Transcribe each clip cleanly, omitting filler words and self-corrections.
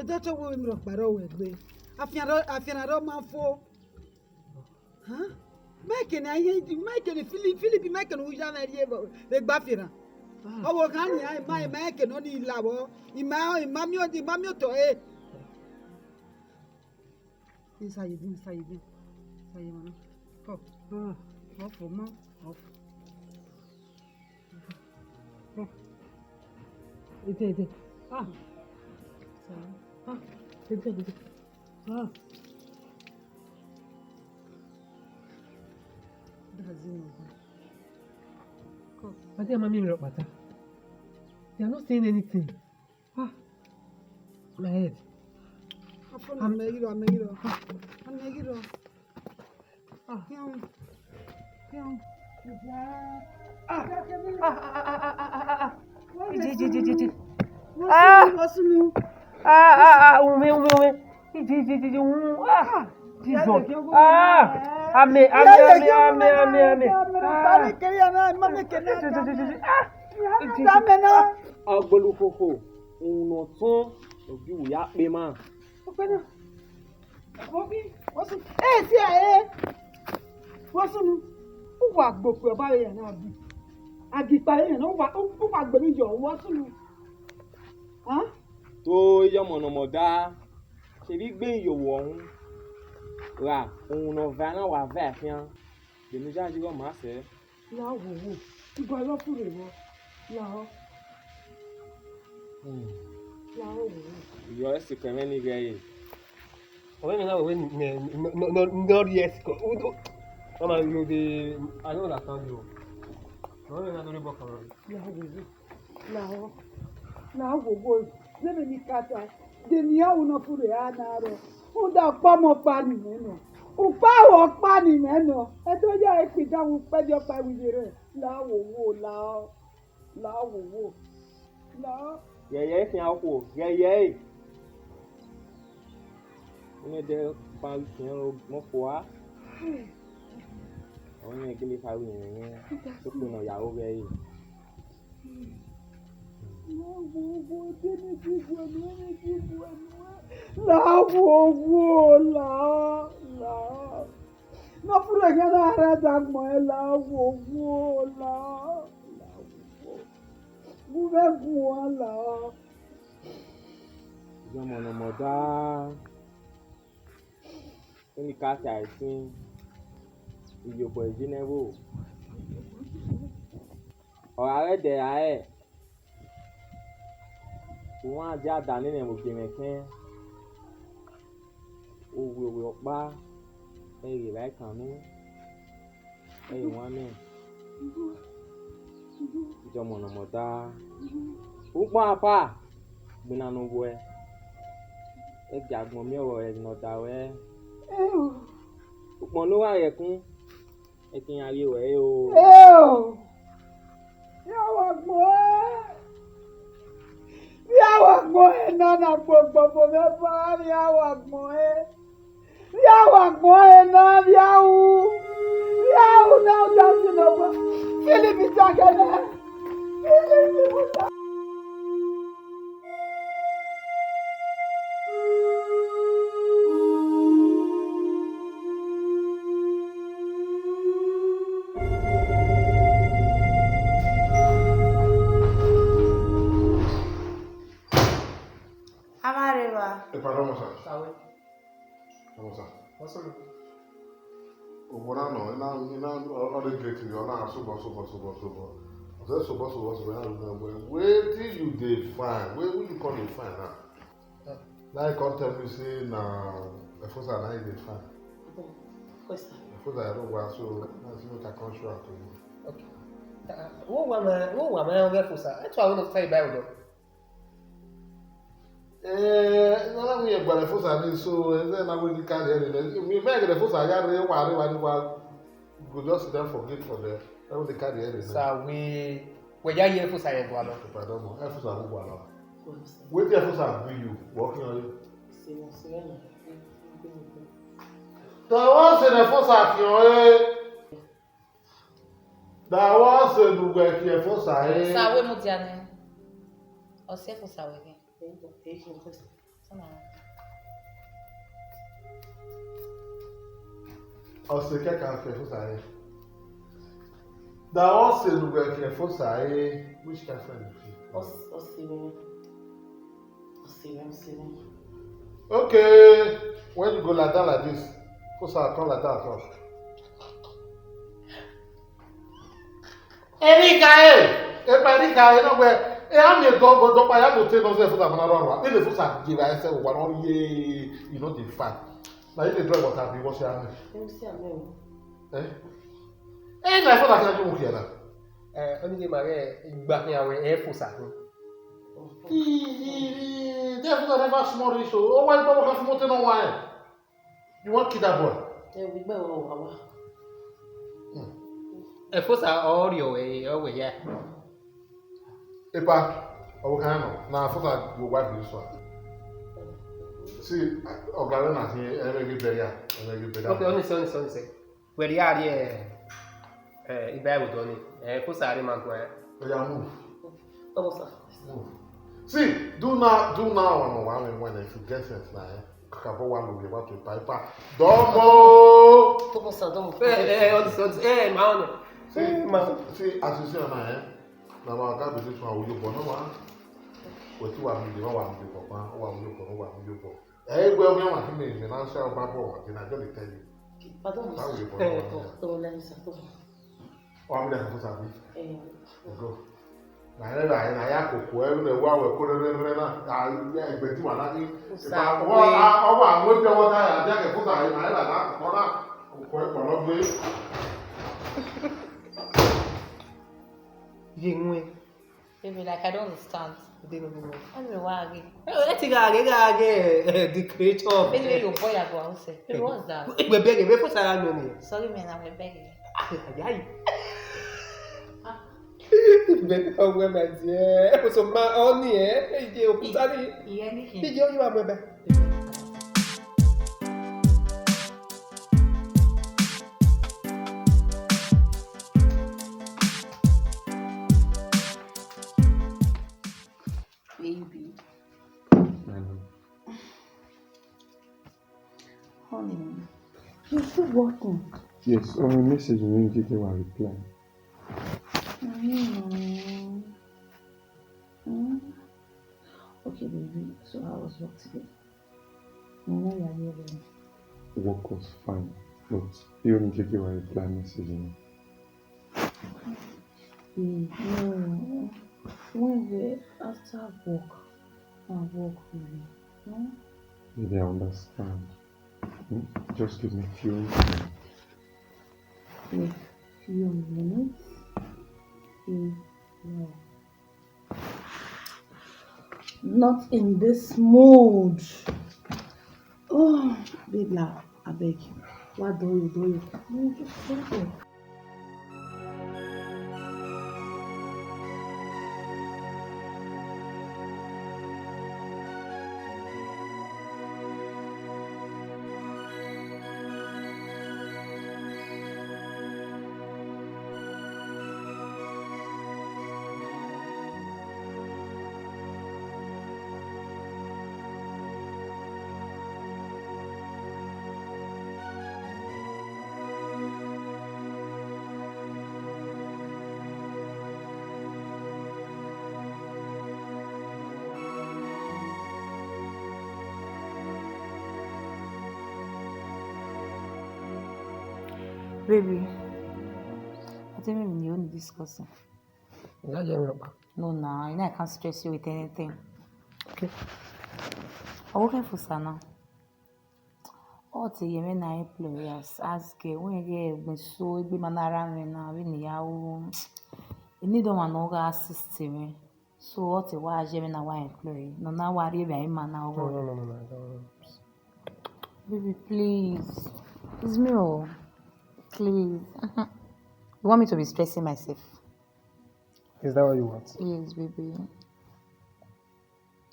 Edo to wo mi ro paro we gbe. Afian ro man fo. Huh? Make ni Philip make no uja na rie be gba firan. Owo kan ni ai mai make no ni lawo. Imami to e. Inside you. Say man. Go. Off, man. Off. Ite. Ah. Ite. Ah. But then, mommy, look better. They are not saying anything. Ah, my head. I'm Megiro. Ah, wa gbogbo ba ye na bi agipa ye na wa gbe mi yo wo sunu ah tó yọmọnọmọdá ṣe bí gbé ìyòwò ọ̀hún ra òun náà va náà wà va àfihàn lèmi jáde rọ màá fẹ́. la wo igba lọkùnrin wo la wo ìyọ ẹsẹ kẹmẹ ní rẹ yìí. ọ̀rẹ́ mi náà wẹ̀ no rí Exco wọ́n máa lo de àyẹ̀wò làtàn jù ọ̀rẹ́ mi náà lórí bọ̀ kàn. la wo lebe mi kata de mi awu no fure anaro o da pa mo pa ni meno o pa wo pa ni meno e to ja e pi da wo pe jo pa wi re la wo la yẹyẹ fi hàn kó yẹyẹ ní dẹ pa fi hàn mọ́fọ́ wa àwọn yẹn kí lè fa wíyẹn yẹn tó pinnu ìyàwó rẹ yìí. No fure que da reta mo la wo la. Mo ve gun la. Yọmọnọmọdá ní ká ṣe àìsín ìyòbọ̀ ìjínẹ́wò ọ̀rọ̀ àrẹ́dẹ̀ àẹ́ wọ́n á jẹ́ àdá nínú ẹ̀mọ̀gbìn mẹ́kẹ́ òwe ọ̀pá ẹ̀rì láì kànú ẹ̀rì wọn mẹ́ ìjọmọ̀nàmọ̀dá púpọ̀ apá gbìnànú wọ ẹ ẹ̀jẹ̀ àgbọ̀n mi ọ̀rọ̀ ẹ̀rìn ọ̀dà wẹ́ púpọ̀ ló wà rẹ̀ kún ẹ̀kìn ayé wẹ̀ o. Yàwó àgbọ̀n ẹ̀ náà gbogbo mẹ́fà yàwó àgbọ̀n ẹ̀ náà yàwó náà dájú lọ́wọ́ Philip jákèjá Pardon, Mosa. What's up? Ina other great you na super. Say super. Where did you dey find? Where you call dey find now? Now you come tell me say na Efosa na you dey find. Efosa I don't want so na see make I come show am to you. Okay. Wo wa ma Efosa. That's why I want to tell you about it. Nana mi egbare Efosa ni so na we dey carry any. Me make the Efosa ya re wa go just sit down forget for there. I will carry any. So we ya ye Efosa ye gwa lo. Pardon mo. Efosa wo gwa lo. Wetin Efosa do you working on you? Dawa se Efosa fi o Dawa se dugbe fi Efosa Sa we mo ti ani. O se Efosa we. On se quelqu'un fait faut ça. Dans ce nouvel qui faut ça which can friend. Okay. When you go like that like this, faut ça come like that first. Erika, no where I'm your dog, but I have to take no for that man. If the food give I say one ye, you know the fact. Now if the drug water be what's your name? Eh, na for that can do here na. Only my back here air force. There's never small issue. Oh, why don't have motor no wine? You want kid that boy? Air force are all your way, yeah. Epa, now I thought I would wipe this one. See, Ogarana here, I make it better. Okay, only son. Where the idea, Ibabu Donny, force are man where. Move. See, do now when if you get sense now, Kakapo one will be able to pipe. Domo! See, as you see now, now I got this one with you, but no one. What you want me to know, Papa, or you go. Eh, well, we want to make an answer about what I don't tell you. How will you go? I'm going to go. Na ya koko e na wa we ko re na ya egbeju wa na ni wa àwọn pe wa ta ya ke futa na ya na ko na ko e ko lo gbe Yingwe. Baby, like I don't understand. They don't know. I don't know why again. Let's go the creator. Baby, your boy I go and say. Baby, what's that? We begging, we for Sarah no. Sorry, man, I'm begging. Ay. Ben o we ma die. E so ma oni e je o puta ni. Anything. Je o you am be. Baby. Honey, you're still working. Yes, on a message you didn't give a reply. Okay, baby. So how was work today? You know you're here. Work was fine, but you didn't give a reply message. No. When we after work, I work with you. No? Maybe I understand. Just give me a few minutes. A few minutes. No. Not in this mood. Oh, big love, I beg you. What do you? No, just stop it. Baby, I think maybe you only discussing. Ya je mi ro pa. No, nah, you know I can't stress you with anything. Okay. I'm working for Sana. All the yemen na employers ask when you get so be manara me na we ni ya o. You need one no ga assist me. So what the why yemen na why employee? No na worry be man na over. No. Baby, please. It's me, oh. Please. You want me to be stressing myself? Is that what you want? Yes, baby.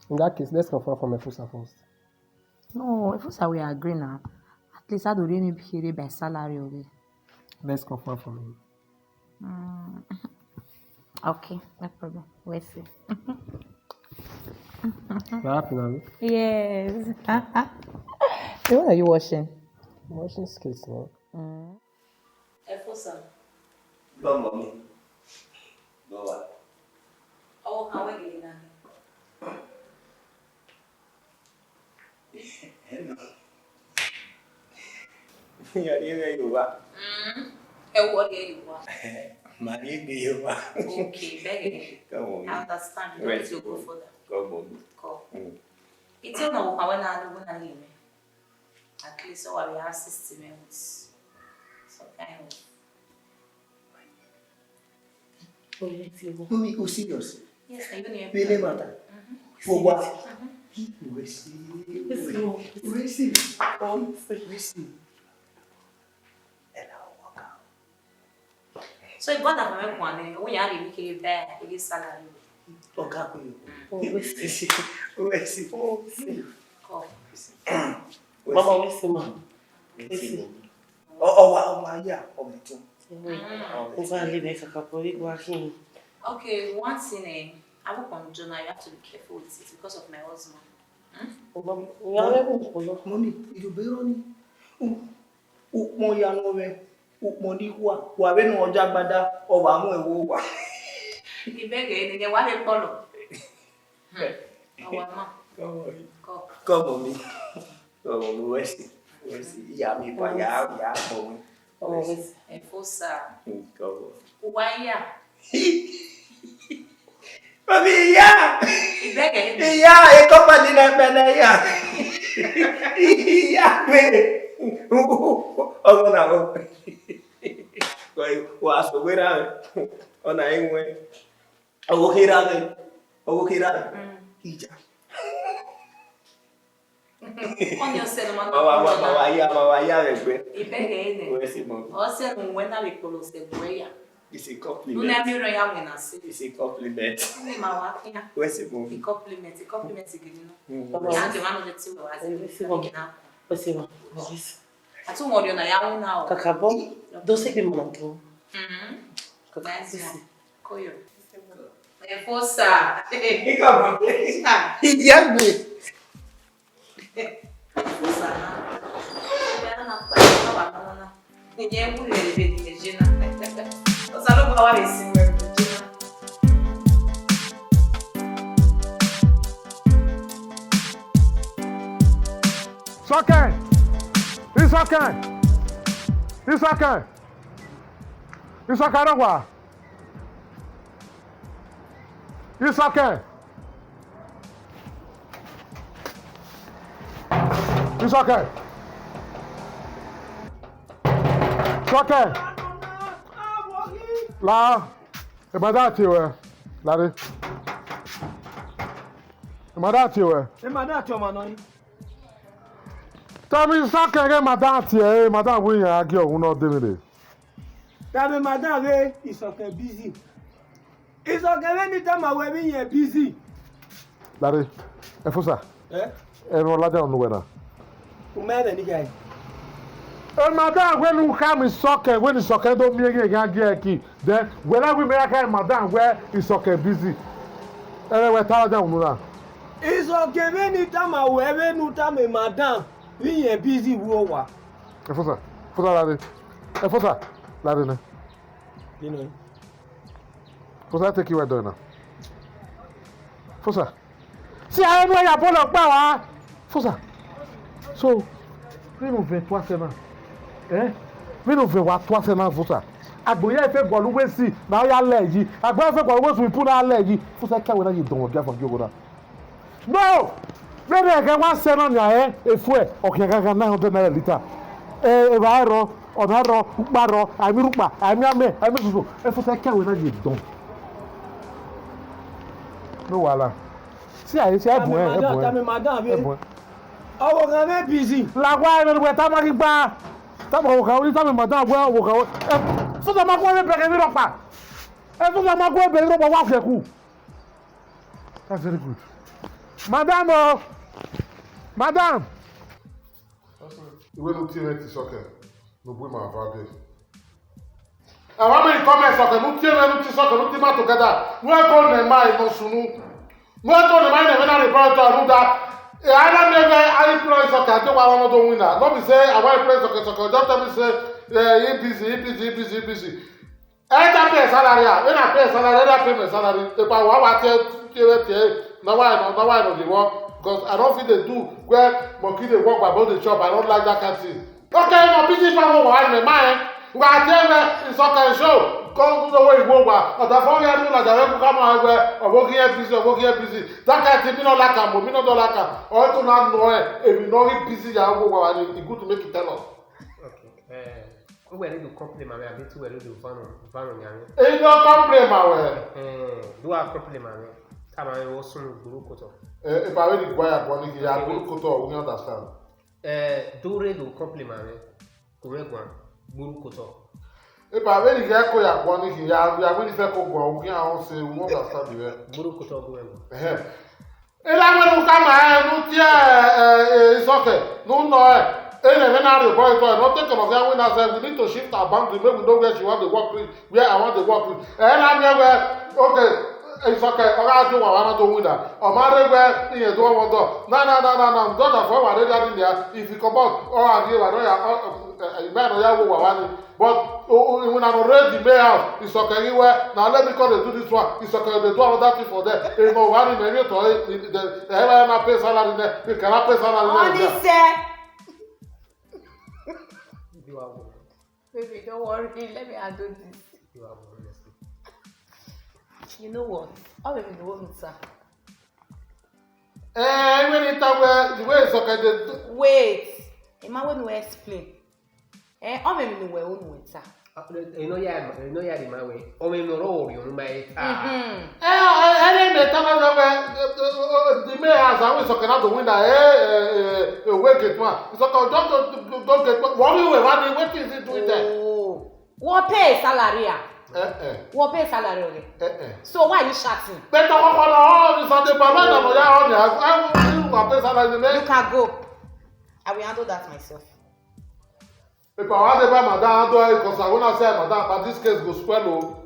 In that case, let's confirm from Efusa first. No, if we agree now, at least I don't really be here by salary already. Let's confirm from him. Okay, no problem. We'll see. You're happy now? Yes. So what are you washing? I'm washing skills now. Efosa. Go, mommy. Go what? Oh, how are you now? Hello. You're here, you are. What are you? Money be you are. Okay, begging. Come on. I understand. You don't need to go further. Come on. Go. It's not how I know when I hear me. At least so I will assist me with some kind of. Mommy, oh serious? Yes, I even hear. Really matter? For what? We see. We see. And I'll walk out. So if God have made one, when you are able to give back, it is salary. Okay, we see. We see. Go. Mama, where's the man? Oh, yeah. Okay, one thing, I work on Jonah, you have to be careful with it because of my husband. Mommy, you be running. Mo ya no we. Mo di wa we no oja gbada o wa mu ewo wa. Ibege ni wa be polo. Awa ma. Go. Come on me. Come on, we see. Ya mi pa ya mo. Oh, Efosa. Go. Waya. Mami ya. Ibege ni. Ya, e ko pa di na bele ya. Ya me. Ọmọ náà ó wà sọgbẹ́rà ọ̀nà ìwé owó kíra rẹ̀ ìjà. Onye ọsẹ ma na. Màwá yá rẹ̀ pé. Ibege ni. Wẹ́ẹ́ sì mọ̀. Ọsẹ nwe na be polo se boya. It's a No compliment. na mi ro ya we na se. It's a compliment. Ni ma wa kinya. Wẹ́ẹ́ sì mọ̀. The compliment gidi no. Ya de one of the two was. Atu ngori na ya we na o. Kakabo, doce que mandou. Nice one. Koyo. Efosa. Come on. Ìyá mi. Efosa na. Ya na pa na wa na na. Nye mu le be di jina. O sa lo ba wa le si we jina. Soquem! Isso aqui! Isso aqui! Isso aqui não vai! Isso aqui! Isso aqui! Soquem! Lá! É mandar tio, é? Lá de. É mandar tio, é? Ẹ máa dá àti ọmọ náà yín. Tami sakere madam tie madam we yan agi ohun no de mi de. Tàbí madam rẹ̀ ìsọ̀kẹ̀ busy. Ìsọ̀kẹ̀ rẹ̀ ní tẹ́mà wẹ̀ mí yẹn busy. Lare, Efosa. E no la de onu we na. O mẹ́rin ní guy. E madam we nu ka mi soke we ni soke do mi ege gan agi eki. Then we la we me aka madam we isoke busy. Ere we ta da onu na. Ìsọ̀kẹ̀ rẹ̀ ní tẹ́mà wẹ̀ rẹ̀ nu tẹ́mà madam mí yẹn busy wo wà. Efosa, Efosa lare. Efosa, lare ne. Efosa take you doing na. Efosa. Si a enu ya bolo pa wa. Efosa. So, we no ve toi sema. We no ve wa toi sema Efosa. Agboya ife golu we si na ya le yi. Agboya ife golu we su ipu na le yi. Efosa ka we na yi don oga for you go na. No! Bẹ́ẹ̀ni ẹ̀kẹ́ wá sẹ́nà ní ayé efu ẹ̀ ọ̀kẹ́ kankan náà ọ̀dọ́ náírà lítà. Ẹ̀bà ẹ̀rọ, ọ̀nà ẹ̀rọ, ukparọ, àmì rúpa, àmì amẹ́, àmì soso, ẹ̀fọ́ sẹ́ kẹ́wé náà yé dán. Ní wàhálà. Sí àyè sí ẹ̀bùn ẹ̀ ẹ̀bùn ẹ̀. Ọwọ́ kan mẹ́ busy. Làwọn ẹ̀rọ ìwé táwọn kí gbá. Táwọn ọ̀wọ̀ kan ní táwọn ìmọ̀tán àgbẹ̀ ọ̀wọ̀ kan. Fúnṣà máa kó ẹ̀bẹ̀rẹ̀ mi rọ̀pà. Fúnṣà máa kó ẹ̀bẹ̀rẹ̀ mi rọ̀pà wá fẹ̀kù. That's very good. Madame o. Madame. Ìwé ló tí rẹ ti sọkẹ ló gbé màá bá dé. Àwọn mi kọ́ mẹ́ sọkẹ ló tí rẹ ló ti sọkẹ ló ti má together. Wọ́n kọ́ nẹ̀ máa ìmọ̀ sunu. Most of the money when I report to Aruda, I don't never I play soccer. I don't want to win that. Not be say I want to play soccer. Just tell me say busy. I don't pay salary. When I pay salary, I pay my salary. If I want to now I know the work because I don't feel they do where monkey they work about the shop. I don't like that kind of thing. Okay, no busy man who want my mind. We are there in soccer show. Come to the way you go back. But the phone you do like the way you come out where or working here busy. That kind of thing, me not like am, me not like am. Or to not know if you know it busy, you go and it's good to make it tell us. Okay. We need to compliment me a bit too. We need to van on you. It's not compliment, Do I compliment me? Come on, we also guru koto. if I really go out one thing, you are good to we understand. Do we do compliment me? Guru koto. If I really get go out one thing, you are really fair go go. We can say we understand you. Guru koto go. And I want to come and it's okay. No. When I report to her, not take of that when I said we need to shift our boundary, maybe we know where she want to work with, where I want to work with. And I'm here where, okay. It's okay. I do what I want to win that. I'm already where you do what do. No. Don't have fun with it in there. If you come out, I give. I know you might know you what I want. But when I'm already the house, it's okay anywhere. Now let me call they do this one. It's okay. They do another thing for them. If no one in any to the ever not pay salary there. You cannot pay salary there. You are one. Baby, don't worry. Let me handle this. You are one. You know what? I'll be the one with sir. When it the way it's okay. Wait. Emma will explain. I'll be the one with sir. You know the my way. Or we know all you may. I didn't tell the mayor has always talking out the window. Wake it one. It's okay. Don't get what you were running. What is it doing there? Oh, what pay salary? What pay salary? So why are you shouting? Better all this on the I pay salary. You can go. I will handle that myself. If I want to buy madam, do it because I want to say madam, but this case goes well.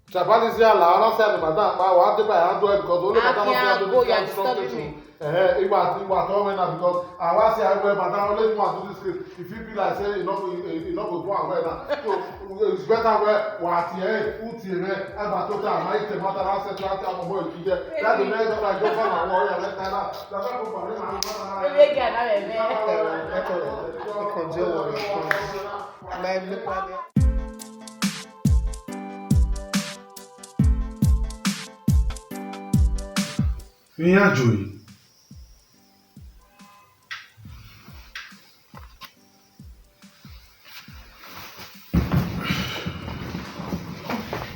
Chabali say Allah, I don't say madam, but I want to buy and do it because only madam can go. You are disturbing me. It was coming now because I want to say I go madam, only want to do this case. If you feel like say you know go do and now. So it's better where what here, who here, I got to tell my team matter I said to am boy to there. That the next time I go for my warrior let that. Yeah, Joey.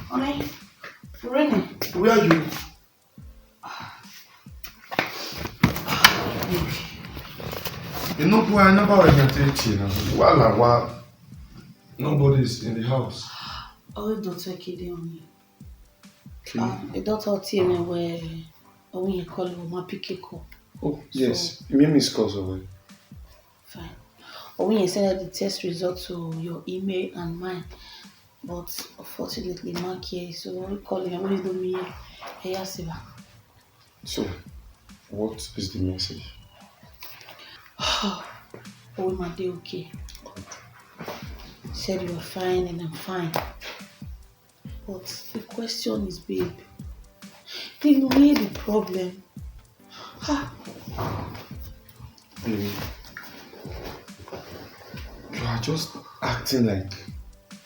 Honey, Rene. Where are you? You know, boy, I never orientate you. While nobody's in the house. Oh, daughter Kide on me. The daughter Tiene where when you call him my pick a cup. Oh, yes. You mean Miss Cosaway? Fine. Or when you send the test result to your email and mine. But unfortunately, Mark here, so we call him. When you do me, So, what is the message? Oh, my day okay. Said you were fine and I'm fine. But the question is, babe, did you hear the problem? Baby, you are just acting like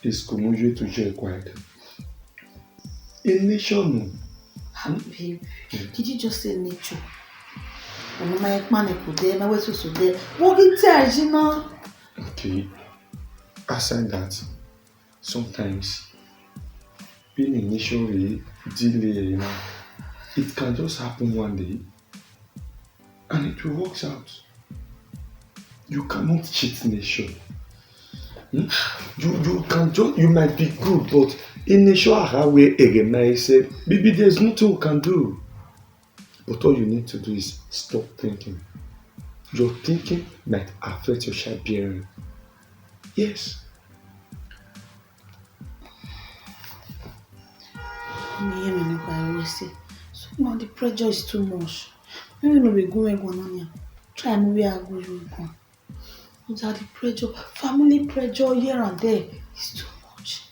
it's Komujo to share quiet. In nation, Babe, did you just say nature? And my man could there, my way so there. What it tells you know? Okay, aside that, sometimes being in nation way delay, it can just happen one day and it will work out. You cannot cheat nation. You can just, you might be good, but in nation way recognize maybe there's nothing you can do. But all you need to do is stop thinking. Your thinking might affect your childbearing. Yes. Me no I always say. So No, the pressure is too much. Maybe no be go where go on here. Try and where I go you go. That the pressure, family pressure here and there is too much.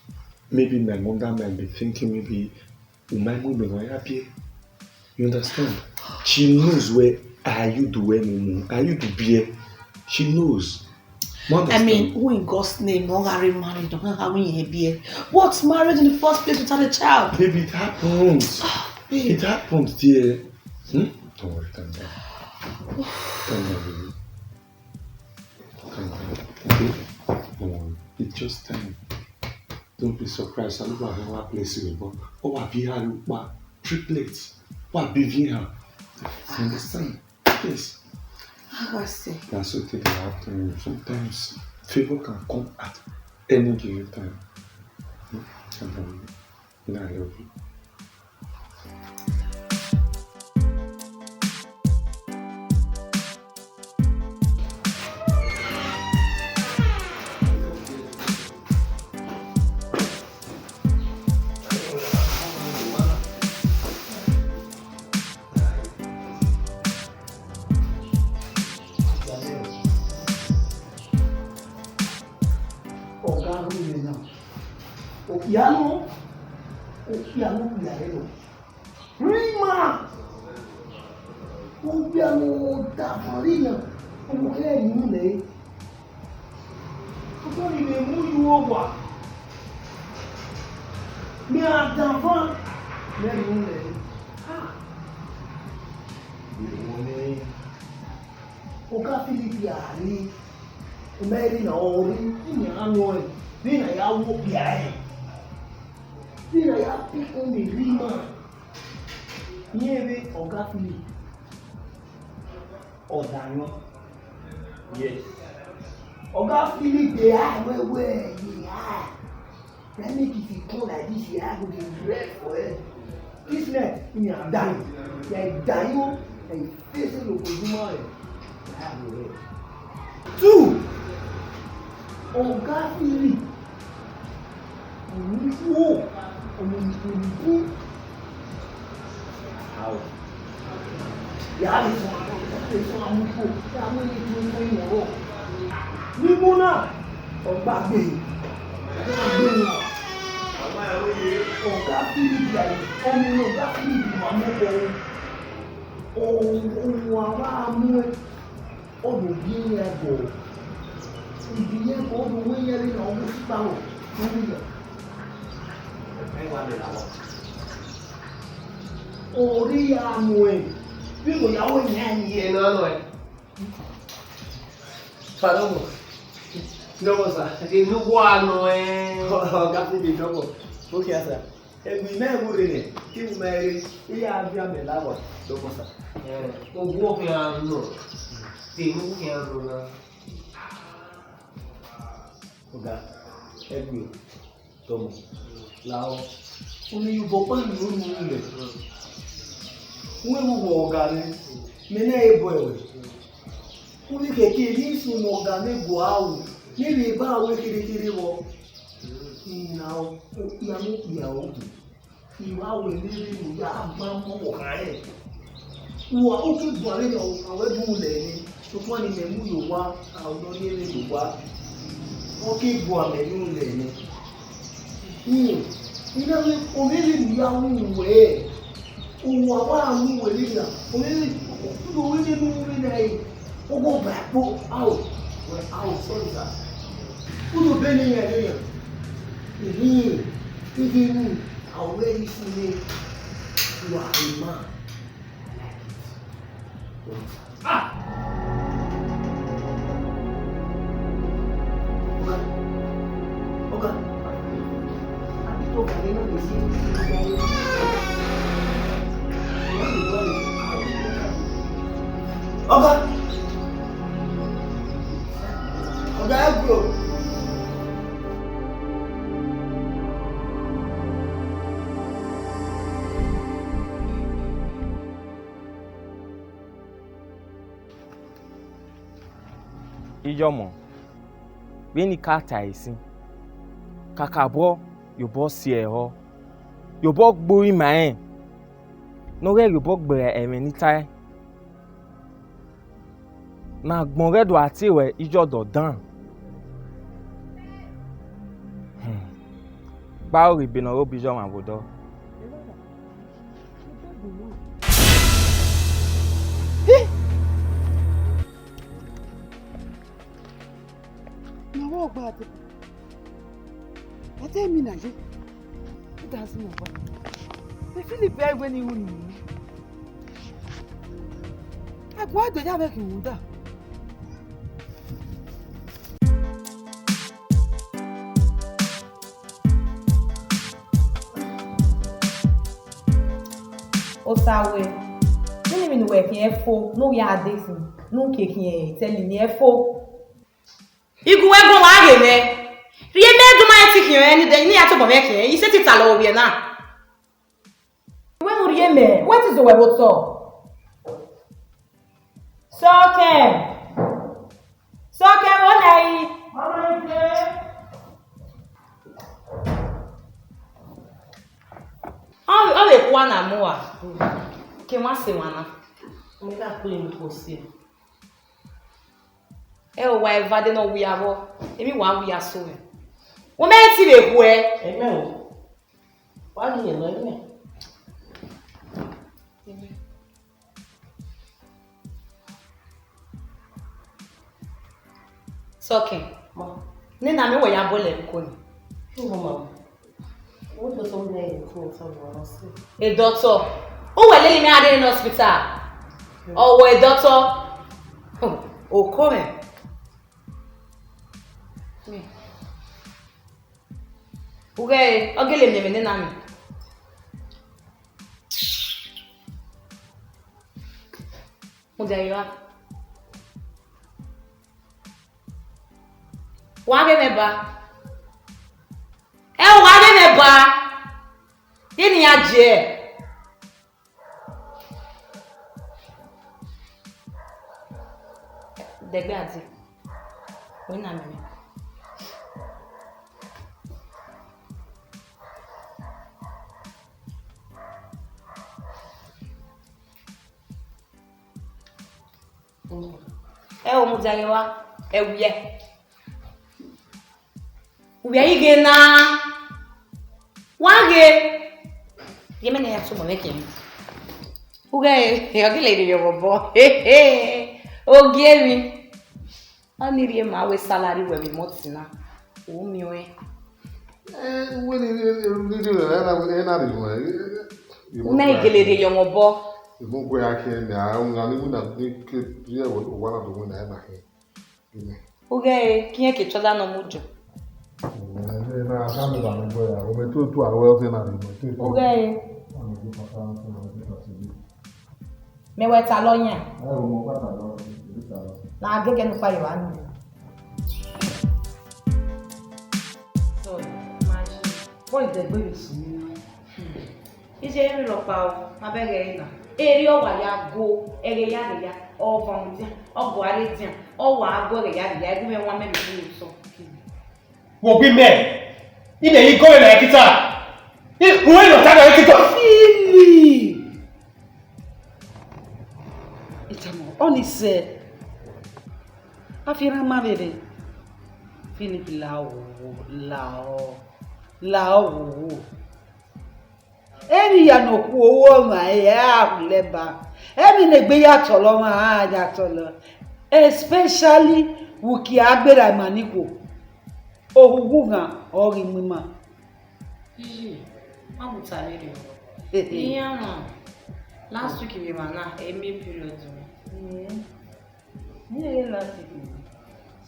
Maybe my mother might be thinking maybe my mom be not happy. You understand? She knows where are you doing, are you to be? She knows. I mean, who in God's name not married, don't have any baby? What's marriage in the first place without a child? Baby, it happens. It happens, dear. Don't worry, calm down. Calm down, baby. Calm down. Okay? Don't worry. It's just time. Don't be surprised. I look at her place here, but I be her triplets. What be here? You understand? Yes. I see. That's what they have to. Sometimes favor can come at any given time. Calm down. You know I love you. Ovian da farina, como é imune. Agora ele é muito água. Minha dava, minha imune. Ah, imune. O Filipe ali, o Mary na hora, minha amor, vem aí a Ovian. Vem aí a pico de rima. Nieve o Filipe. Ọ̀daràn. Yes. Oga Philip dey hide well well, dey hide. Na make if you come like this, your eye go dey red for head. This man, he na die. Ya die o, na him face wey go consume am. Na eye go red. Two, Oga Philip, onífò, onífò. How? Yàrá ìfọ̀ àmúfò tí a mú ní ìlú ìwọ̀rọ̀. Nígbó náà, ọ̀gbàgbé, ọ̀gá Fílípì àyè, ọmọ ọ̀gá Fílípì wà mẹ́kọ̀ọ́. Ohun àwa mú ẹ, ọdún bí yẹn bọ̀. Ìdí yẹn kọ́ ọdún wọ́n yẹn rí náà ọdún sípà wọ̀ lórí yẹn. Orí àmú ẹ̀. Bí kò yàwó yẹn ni ẹ náà lọ ẹ. Fàlọ́mù. Dọ́bọ̀ sà. Inú wà nù ẹ. Ọ̀gá Fílípì dọ́bọ̀. Ó kí a sà. Ẹ̀gbìn náà wúre nẹ̀ kí n máa rí ilé abíyá mi láwọ̀ dọ́bọ̀ sà. Ogún òfin àrùn nù. Tèmú kí a rò náà. Ọ̀gá ẹ̀gbìn dọ́bọ̀ láwọ̀. Ó ní yóò bọ̀ pẹ́lú lórí rẹ̀. Wọ́n wọ ọ̀gá ni, mi náà ebo ẹ̀wẹ̀. Wọ́n ní kẹ̀kẹ́ ní ìsúnmọ̀ ọ̀gá ní ìbò àwò, níbi ìbá àwọ̀ kékeré wọ. Ìyàwó ìyàwó ìwà àwọ̀ ìlérí ìwà àgbà mọ́ ọ̀gá ẹ̀. Wọ́n ó tún bọ̀ lẹ́yìn àwọn ẹ̀dùn ilẹ̀ ni, ṣùgbọ́n ní mẹ̀mú Yorùbá àwọn onílé Yorùbá. Wọ́n kí bọ̀ àmẹ̀mú ilẹ̀ ni. Ìdáwó onílé ìyàwó ìwẹ̀ ẹ̀. Òwò àwọn àmú wèlé nà, onílé ìlú orílẹ̀ inú orí náà yìí, ó gbọ́ bàpọ̀ áwò, sọ́rí sá. Kúrò bẹ́ẹ̀ ni yẹn lẹ́yìn, ìdí inú àwọ̀ ẹ̀yí fún mi, wà ìmá. Ọ̀gá, àbí tó kàlẹ́ náà lè ṣe é ní ìgbà Ọ̀gá ẹ̀gbọ́n. Ijomo, when you can't tie sin, Kakabo, your boss here, your boss boy my. no re yo gbe eme ni tai na gbon re do ati we ijo do dan ba o ri be no bi jo ma bodo na wo gba ati ate mi na je that's no ba the Philip ai when you ni agbo do ja be ki wo da Osawe. Nini mi nuwe ki efo, no ya adesi, no ke ki tell ni efo. Igu egun wa ge me. Riye me do ma ti ki ni de ni ato bo me ki, ise ti ta lo Ovian na. When mu riye me, what is the way what's up? Soke what ai? Mama ite. Oh, le kwa na mo a. Ke wa se wana. Me da ko yin ko se. E o wa evade no wi abo. Emi wa wi aso e. Wo me ti be ku e. Eme o. Wa ni no eme. Soke. Ma. Ni na mi wo ya bo le ko ni. Shu mama. Wo do so na yin ko so wa se. A doctor. Who were letting me out in hospital? Or a doctor? Oh, come. Okay, I'll get him in the Who there you are? Why remember? Eh, why remember? Didn't you? Degbe ati. When na me. O mu jaye wa, wiye. Wiye ige na. Wage. Yeme na ya so mo meke. Uge, yo ki lady yo bobo. O gemi. Ani rie ma we salary we be motina. O mi we. When you do that, Una igelere yo mobo. you won't go back in there. I'm going to keep here with one of the women I have. Uge, kiye ke choda no mujo. Uge. Me we talonya. Na agege no pa yo anu. So, imagine. Boy the baby sumi. Ise emi lo pa o, abege ina. Eri o wa ya go, ere ya le ya, o fun dia, o go are dia, o wa go re ya dia, egu me wan me bi so. Wo bi me. Ine yi go na kita. Who no ta na kita. Philip. Itamo, onise. Afira mabere. Philip lao. Emi ya no ku owo ma ya leba. Emi ne gbe ya to lo ma ya to lo. Especially wuki agbera maniko. Ogugu gan ori mima. I'm tired. Yeah, last week we were na emi period. Ni last week.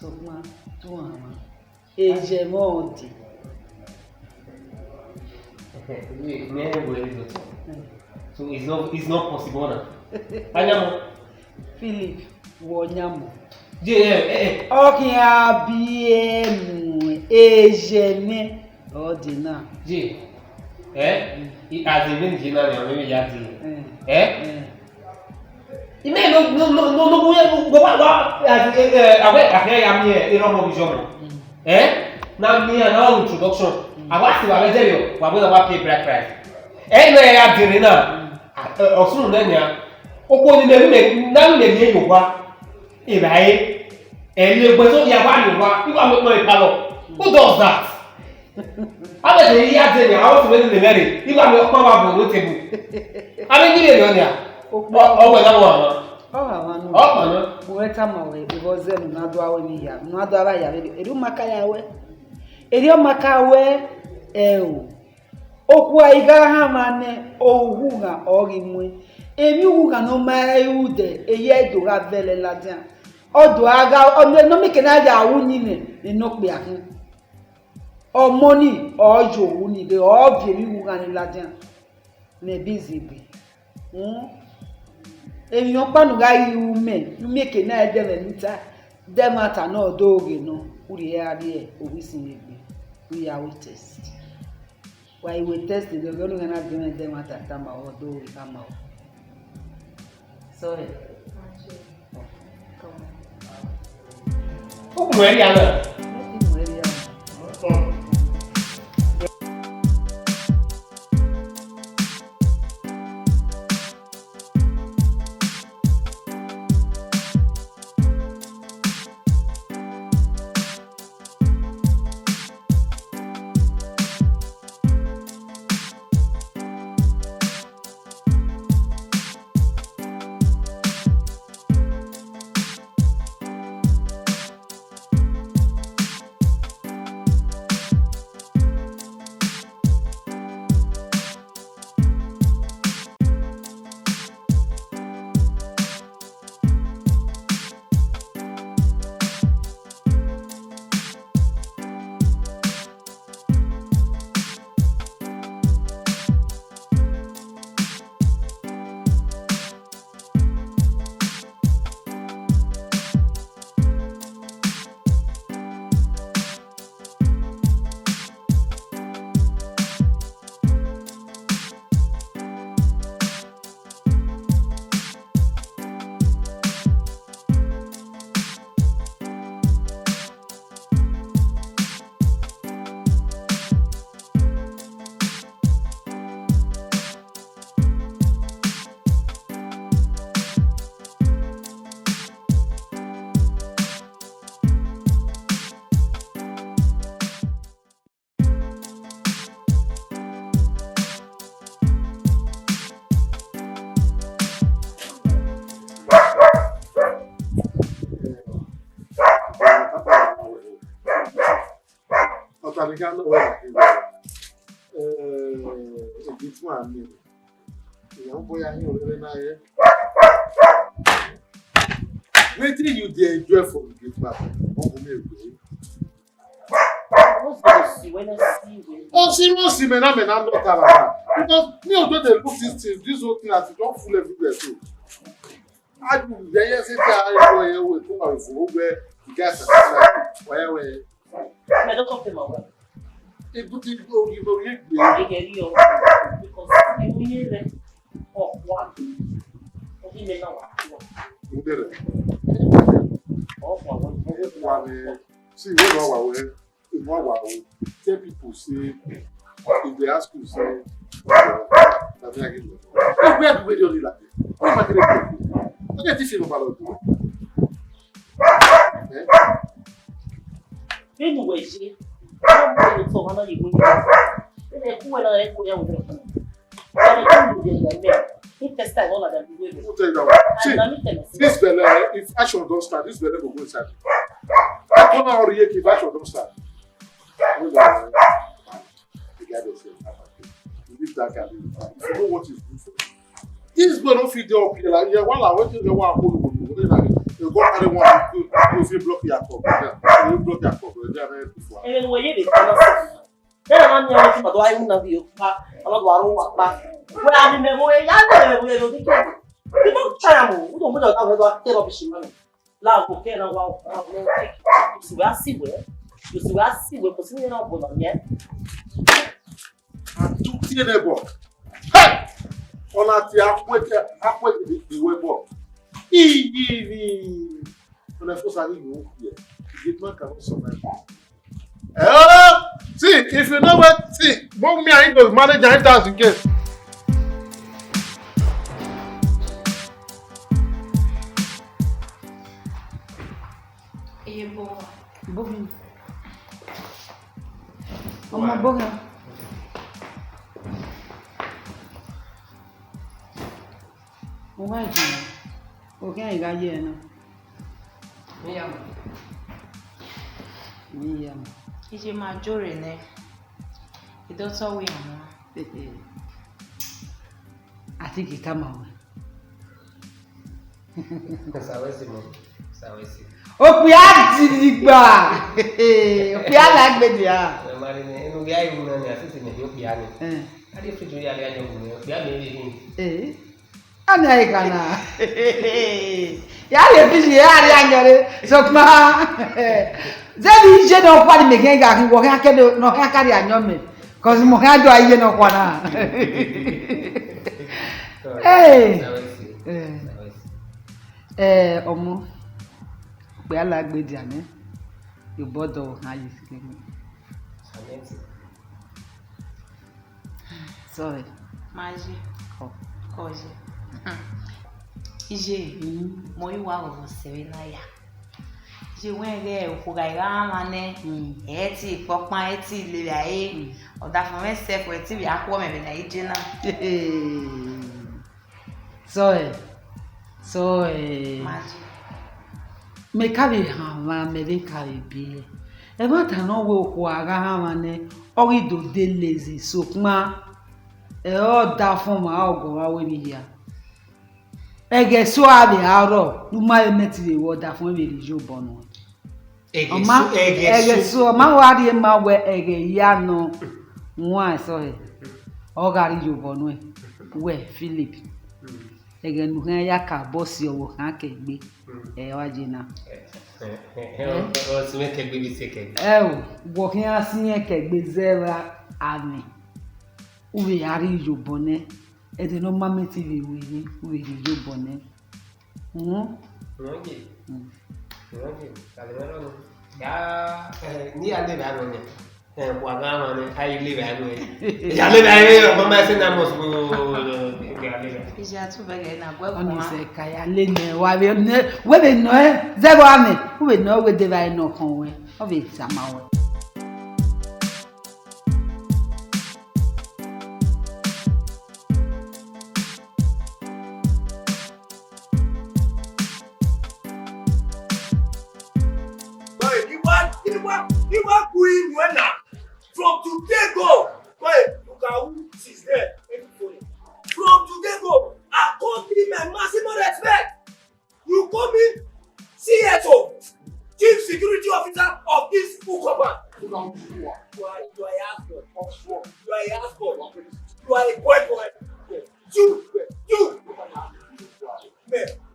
So ma tu ama. Eje mo di. So it's not possible now. Anyamo. Philip wonyamo. Okay, abiemu ejene odina. As in when Gina and maybe Yati. You may no go as I am here, a wrong vision. Now, me and all introduction. I want to tell you, we're going to pay black price. No, I have dinner. ọ̀sùn náà nìyà ọkọ̀ ní mẹ́rin náà lè ní yorùbá ìbáyé ẹ̀lẹ́gbẹ́ tó yà wá yorùbá nígbà mọ́ ìpalọ̀ who does that? abẹ́tẹ̀ yí àti ẹ̀yà àwọn tó mẹ́rin lè mẹ́rin nígbà mọ́ ọkọ̀ bá bọ̀ ló tẹ̀bù abẹ́gídé ni ọ̀nìyà ọgbẹ̀ náà wà náà ọ̀pọ̀ náà mweta mawe ivoze nunadu awe ni ya nunadu aba ya eri maka ya we eri maka we okwu anyị gara ha mane owu ga orimwe emi wu ga no mai ude eye do ga vele ladia odo aga no me kena ja wu ni ne no pe akun o money ojo wu ni de o bi emi wu ga ni ladia ne busy bi èèyàn pànùgá ihu mẹ́kẹ̀ náà dẹ̀rẹ̀ níta dẹ́màtà náà dóògè náà kúrì ẹ̀ àrí ẹ̀ òwúsì ẹ̀gbẹ́ ìyàwó test wà ìwé test ìdọ̀gẹ́ olóògùn náà dẹ̀rẹ̀ dẹ́màtà tàmà ọ̀ dóògè kàmà ọ̀ sorry. ó mú ẹ̀rí àná. Americano èdè fún àmì èèyàn bóyá ní òrèrè náà yẹ. Wetin you dey enjoy for the gate back? Ọkùnrin mi ègbè. Oh, seriously, mena not Canada. Because me also dey look this whole thing as e don full everywhere so. I do yeye say say I go here wey come out for where the guys are where. I don't come to my work. Èbúté ìgbò yé gbé. Gẹ́gẹ́ rí ọ because èmi ní rẹ̀ ọ̀pọ̀ òbí mi náà wà fún ọ. Mo bẹ̀rẹ̀. Ọ̀pọ̀ àwọn ìgbò wà ní sí ìwé náà wà wẹ́ ìwọ wà o tell people say if they ask you say tàbí àgé lọ. Ìgbé àdúgbò èdè òní làbẹ́ wọ́n máa kéré pé ó jẹ́ tí fi ìrùbà lọ dùn. Nínú ìwé ṣe wọ́n mú ẹni tó wọn náà yìí gbóyè nínú ẹkú ẹ̀ náà ẹkú ẹ̀ wọlé ọ̀kan náà ẹni tó ń lò dé ìgbà mẹ́rin ní tẹ́sítà ìwọ́n làdà gbogbo ẹ̀ Who tell you that one? See, this belle, if action don't start, this belle will go inside. I don't know how to make if action don't start. The guy don't say, you leave that guy. If you know what he's doing for you. This belle don't feed you up here. Like, yeah, while I went to the one who you go carry one, you block your cup. Yeah, you block your cup. ẹni wọ́n yé lè tọ́ lọ sí i lẹ́yìn máa ń ní ọmọ tí màdó ayé múna fi yòókù pa ọlọ́dún àrùn wà pa wọ́n á ní mẹ́mọ́ ẹ̀ yá ní mẹ́mọ́ ẹ̀ lọ́dún kẹ́ẹ̀ bí wọ́n ṣàyà mọ̀ wọ́n tó ń bọ́jà táwọn ẹ̀dọ́ tẹ́lọ̀ fi ṣì mọ́ ni láàbò kẹ́ẹ̀ náà wà ọ̀hún òṣùwẹ̀ á sì wẹ̀ kò sí ní náà bọ̀ yẹn. Àtúntì ẹ̀ bọ̀ ọ̀nà àti apẹ̀tẹ̀ ìwé bọ̀ ìyí ọ̀nà ẹ̀fọ́ sáré ìwé òkú yẹ ìgbésẹ̀ kan sọ mẹ́ta. See, if you know what, see, move me and go manage and enter in case. Iye bo. Bófin. Ọmọ bófin. Mo wá ìjìnlẹ̀. Òkè àyíká yé ẹ náà. Níyàmù. Ije máa jóre ní. Ìdọ́tọ̀wé àwọn. Àti kìkà máa wẹ̀. Sawesi mo. Sawesi. Òpì àdìgbà. Òpì àlágbèdè à. Mari ni inu ya ibu na ni asisi ni yopi yani. Adi fuju ya ya nyobu ni. Ya me ni. Ani ayikana. Ya le fiji ya ari anyore. Sokma. Zedi je no kwa ni mekenga ki wo kan kedo no kan kari anyome. Cause mo kan do aye no kwa na. Ọmọ. Pe alagbede ane. Ibodo ayi sikemi. Sorry. Maji. Koje. Ije. Mo yi wa wo sewe na ya. Ije wen re ofuga ira mane. Ti popan ti le aye. Oda fun me sef we ti bi akwo me be na ije na. Sorry. Maji. Me kabi hama me be kabi bi. E ma ta no we oku aga hama ne. Ori do de lazy sokma. E o da fun ma ogo wa we mi ya. Ege so abi aro, lu ma emeti we wo da fun we ri jo bonu. Ege so ma wa ri ma we ege ya no. Nwa so e. O ga ri jo bonu e. We Philip. Ege nu kan ya ka boss owo kan kegbe. E wa jina. O si me kegbe bi se kegbe. O, wo kin asin e kegbe zera ami. Uwe ari jo bonu. Ede no mama TV we jo bonu. Nongi. Kalimero no. Ya ni ade ba no ni. Kwa gama ni ai le ba no. Ya le ba yo mama se na mo so. Ije atu bege na gwe Oni se kaya le ne wa we be no zero ami. We no we de ba no kan we. O be sama we. From today go, look at who is there. From today go, I come give my maximum respect. You call me CSO, Chief Security Officer of this Ukoban. You are a asshole. You are a asshole. You are a boy. You.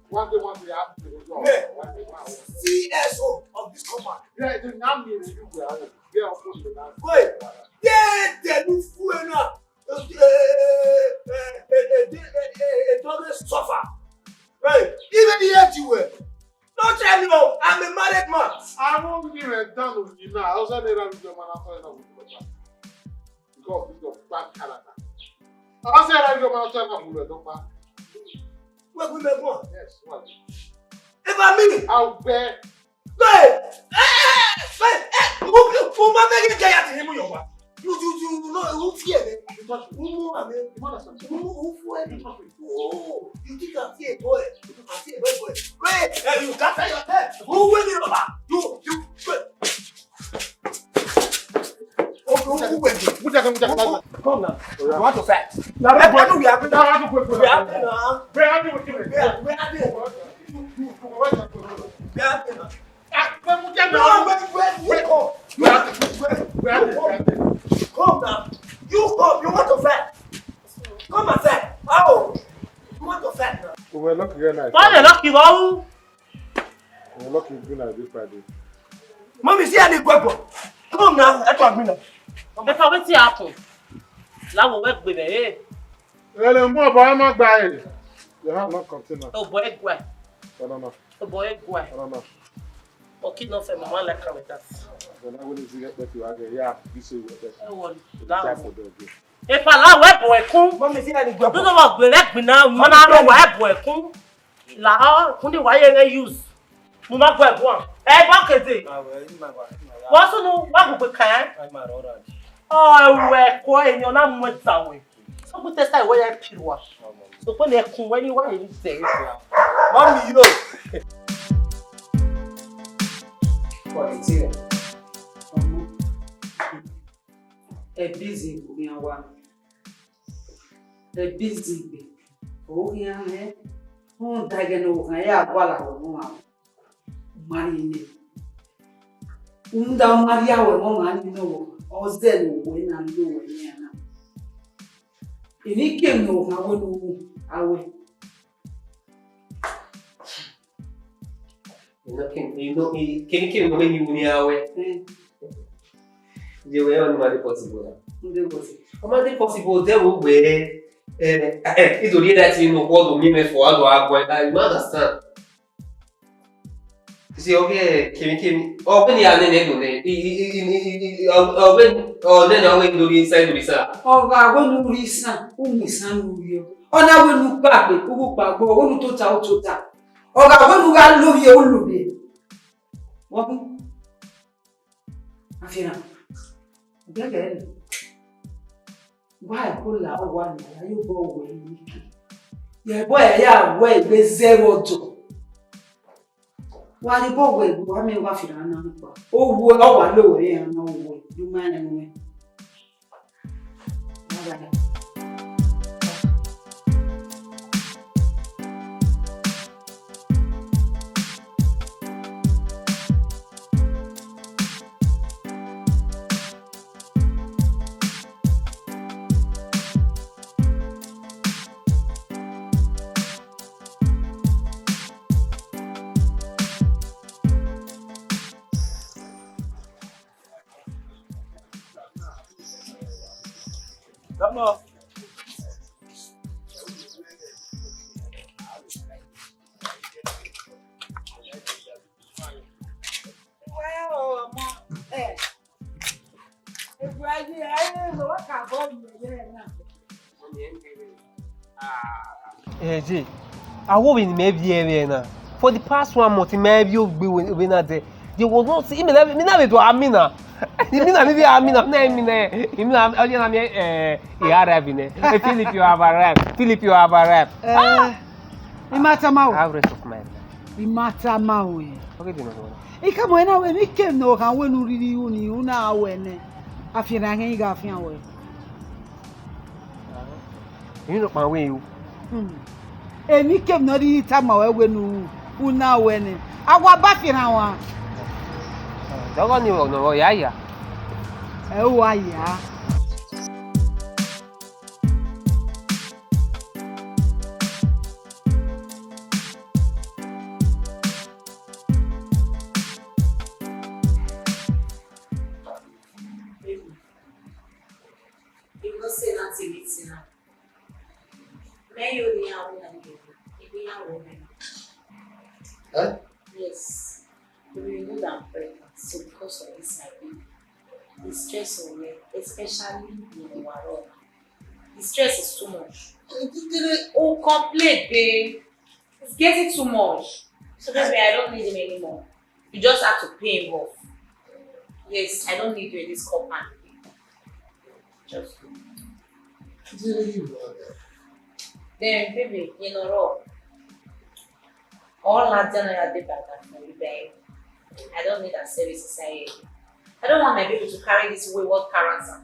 One day, CSO of this command. Yeah, the name is you. Wait, they look full enough. It doesn't suffer. Right? Even the everywhere. Don't tell me, no, I'm a married man. I won't give a damn with you now. I was at the radio man after because of bad character. I said I go out and I'm going to Where we make one? Yes, what? If I mean, I'll bet. Hey! Who ma make get at him you wa? You know who fear me? Who am I? Who fear me? Oh, you think I fear boy? I fear boy. Wait, you got your head. Who will you about? You. Come now. I want to fight. We Come now. You come. You want to fight? Come and fight. Oh, you want to fight now? We were lucky again. Why you lucky, wow? We were lucky again this Friday. Mommy, see any weapon? Come now. That's what I mean. If I wait to happen, now we work with it. Well, more about my guy. You have no container. Oh boy, go. I don't know. Oh boy, go. I don't know. Okay, no fair, mama like with that. When I want to get back to again, yeah, this is what that's. If I allow web boy, come. Mommy, see any weapon? You know what? We like me now. Man, I know web boy, come. La, come the wire use. We not go one. Eh, bakete. Wọ́n sún nu wá gbogbo kàn án. Ọ̀wẹ̀ kọ́ èèyàn náà mú ẹ̀ta wẹ̀. Sọ́kùn tẹ́sítà ìwé yẹn pì wá. Sọ́kùn ní ẹkùn wẹ́ni wáyé ní tẹ̀lé fún wa. Mọ́mí yóò. Quality rẹ̀. Ọmọ. Ẹ bízì ìgbìn àwa. Ẹ bízì ìgbìn. Òun yẹn ẹ. Wọ́n dàgẹ̀ ní òkàn ẹ̀ àgbà làwọn ọmọ àwọn. Mari ne. Unda Maria we mama ni no. Ozelo we na lo we na. Ini kem no ka wo no awe. Ken no ni muni awe. Je we on ma possible. Nde possible. O ma de possible de wo we idori that you know what me me for ado agbo. I understand. See, okay, Kimi. Open the other name. Then I will do inside the visa. Oh, I will do this. Son, you. Oh, now we look back. We look back. We will to tell to that. Oh, I will love you. Will be. What? I feel. Again. Why pull out one? Are you going? Yeah, boy, yeah, wait, with 0-2. Why the boy will go? I mean, what you know? Oh, boy, oh, I know, yeah, no way. You man, anyway. Come on. Well, if I did, what can go Gee, I will be maybe for the past 1 month, maybe you'll be when there was not see me never to Amina. Maybe Amina, Philip, you have arrived. Philip, you have arrived. Imatama. Have rest of mind. Imatama. Okay, do not know. Ika mo na we mi kem no kan we nu riri uni una awe ne. Afina hen ga afia we. You know my way. Emi kem no riri tama we nu una awe ne. Agwa ba fina wa. Dogo ni no ya ya. E wa ya. Eh? Yes. We will do that pregnant. So because of this, my baby, the stress on me, especially in Waro. The stress is too much. Oh, complain, babe. It's getting too much. So that's why I don't need him anymore. You just have to pay him off. Yes, I don't need you in this company. Just then, baby, you know, all my general did that for you, babe. I don't need that service society. I don't want my baby to carry this wayward character.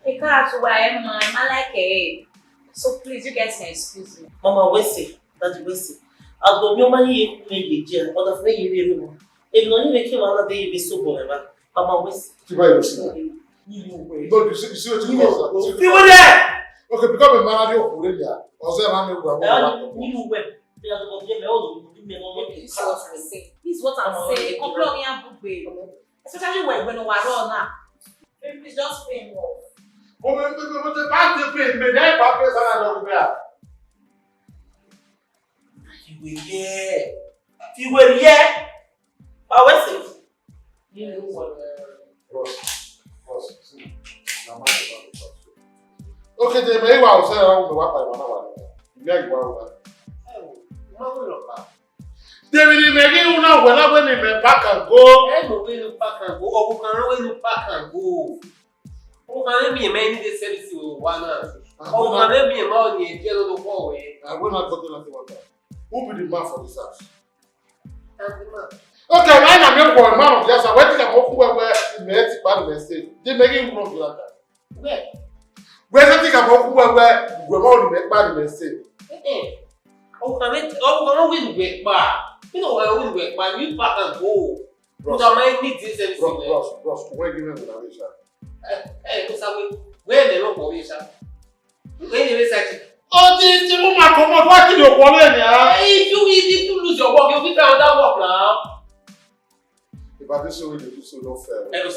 A character where I am, I like it. So please, you guys can excuse me. Mama, Wesley, that's Wesley. I'll go your money, maybe jail, or the way you really want. If no, you make him another day, be so bored. Mama, Wesley. You see what you call You were there! Okay, become a manager of Aurelia. Or say, I'm you went. This is what I'm saying. This is what I'm saying. Couple of young book, babe. Especially when we are on now. Please just pay more. Oh, but the bank they pay, but they pay salary over there. You were here. I was it. See. Okay, they may well say, I don't know what I want to. They will make you know when they back and go. I will go back and go. Or we can go back and go. We can be a man in the service with one answer. Or we can be a man in the yellow hallway. I will not talk nothing about that. Who be the man for this house? I'm the man. Okay, why not make one man of the house? Why think I'm walking where the next part of the state? They make you wrong like that. Where? Where think I'm walking where we're all the next part of the state? Oh, can we win back? You know where we win back? You back and go. But I might need this everything. Bros, where give me the navigation? Hey, where the local is? Where the research? Oh, this woman come on, what did you call it? If you lose your work, you'll be found that work now. If I do so, we do so not fair. And we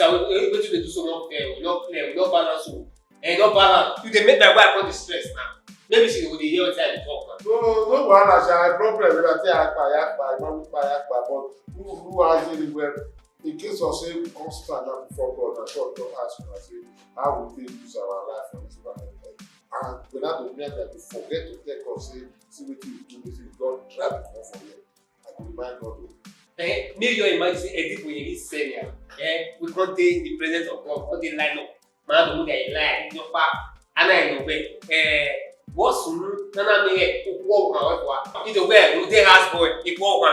do so not fair, we not clear, we not balance. And not balance. You can make my wife on the stress now. Maybe she will hear what I talk. No one has a problem with that. But who has it well? In case of say we come stand up before God and God don't ask you and say, how will we use our life on this planet? And without the mean that we forget to take us, see what you do, if you don't try to come from here. I will remind God. May your imagine edit when you say, we can't take the presence of God, what they line up. Man, don't get a lie, in your part, and I know where. What's soon? Nana me walk on either way, you dey house boy, if walk on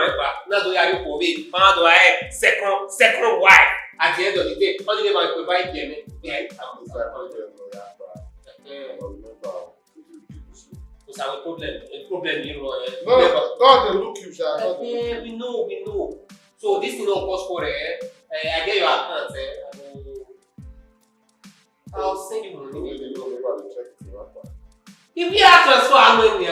now do you for me? Man, do I second wife at the end of the day? How do you provide them? Because our problem here. No, God they look you, sir. We know. So this is not cost for I get your account. I'll send you money. If you have transfer, I'm going to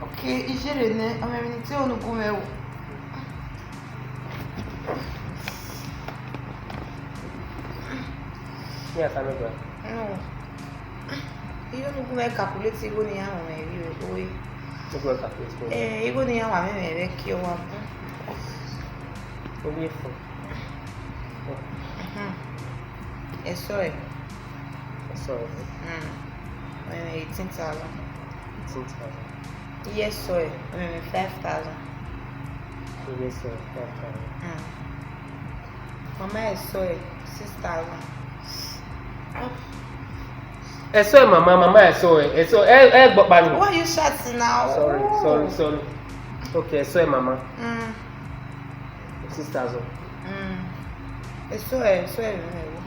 Okay, Ijerene, I'm on the go. Yes, I know. No. You don't go calculate even the hour, maybe. Even the hour, maybe kill one. Sorry. 18,000. Yes, sorry. 5,000. Yes, sir. 5,000. Mama is sorry. 6,000. Sorry, Mama, sorry. Why are you shouting now? Sorry. Okay, sorry, Mama. 6,000. Sorry.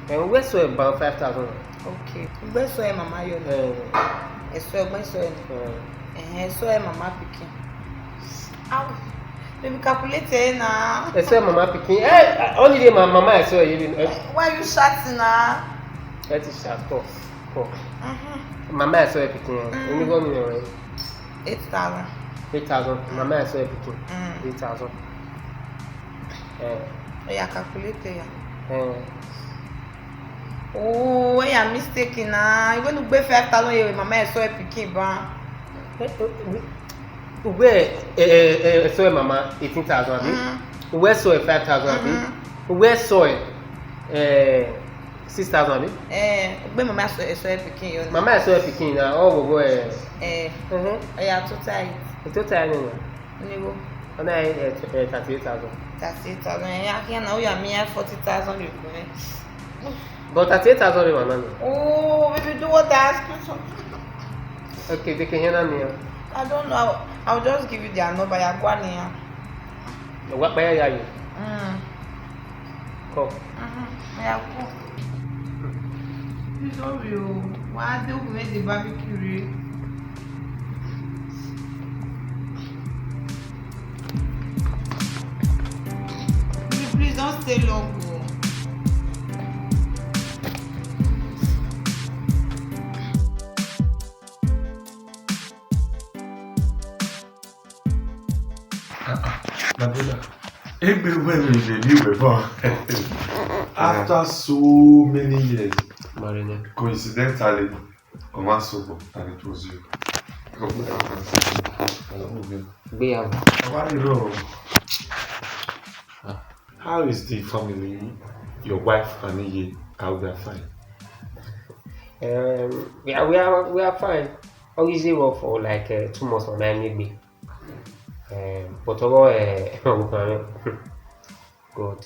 And where's so about 5,000? Okay. Where's so Mama you know? So Mama picking. Ow. Maybe calculate now. So Mama picking. Only day my Mama I saw even. Why are you shouting now? That is shout. Call. Mama I saw picking. You go me 8,000. 8,000. Mama I saw picking. 8,000. Yeah, calculate Oh, I am mistaken now. You want to pay 5,000 Mama I saw picking, Where soy Mama 18,000? Where soy 5,000? Where soy 6,000? Where Mama soy picking? Mama soy picking now. Oh, boy. Yeah, total. Total. You go. 38,000. 38,000. I can't know you are me 40,000. But 38,000 Mama. Oh, baby, do what I ask you. Okay, they can hear me. I don't know. I'll just give you their number. You're going here. What buyer are you? Call. Yeah, cool. You sorry. Why do we make the barbecue? don't stay long. My brother, everywhere we live before. After so many years, coincidentally, Omasobo, and it was you. How is the family, your wife and Iye, how they are fine? We are fine. I usually work for like 2 months on maybe. But God.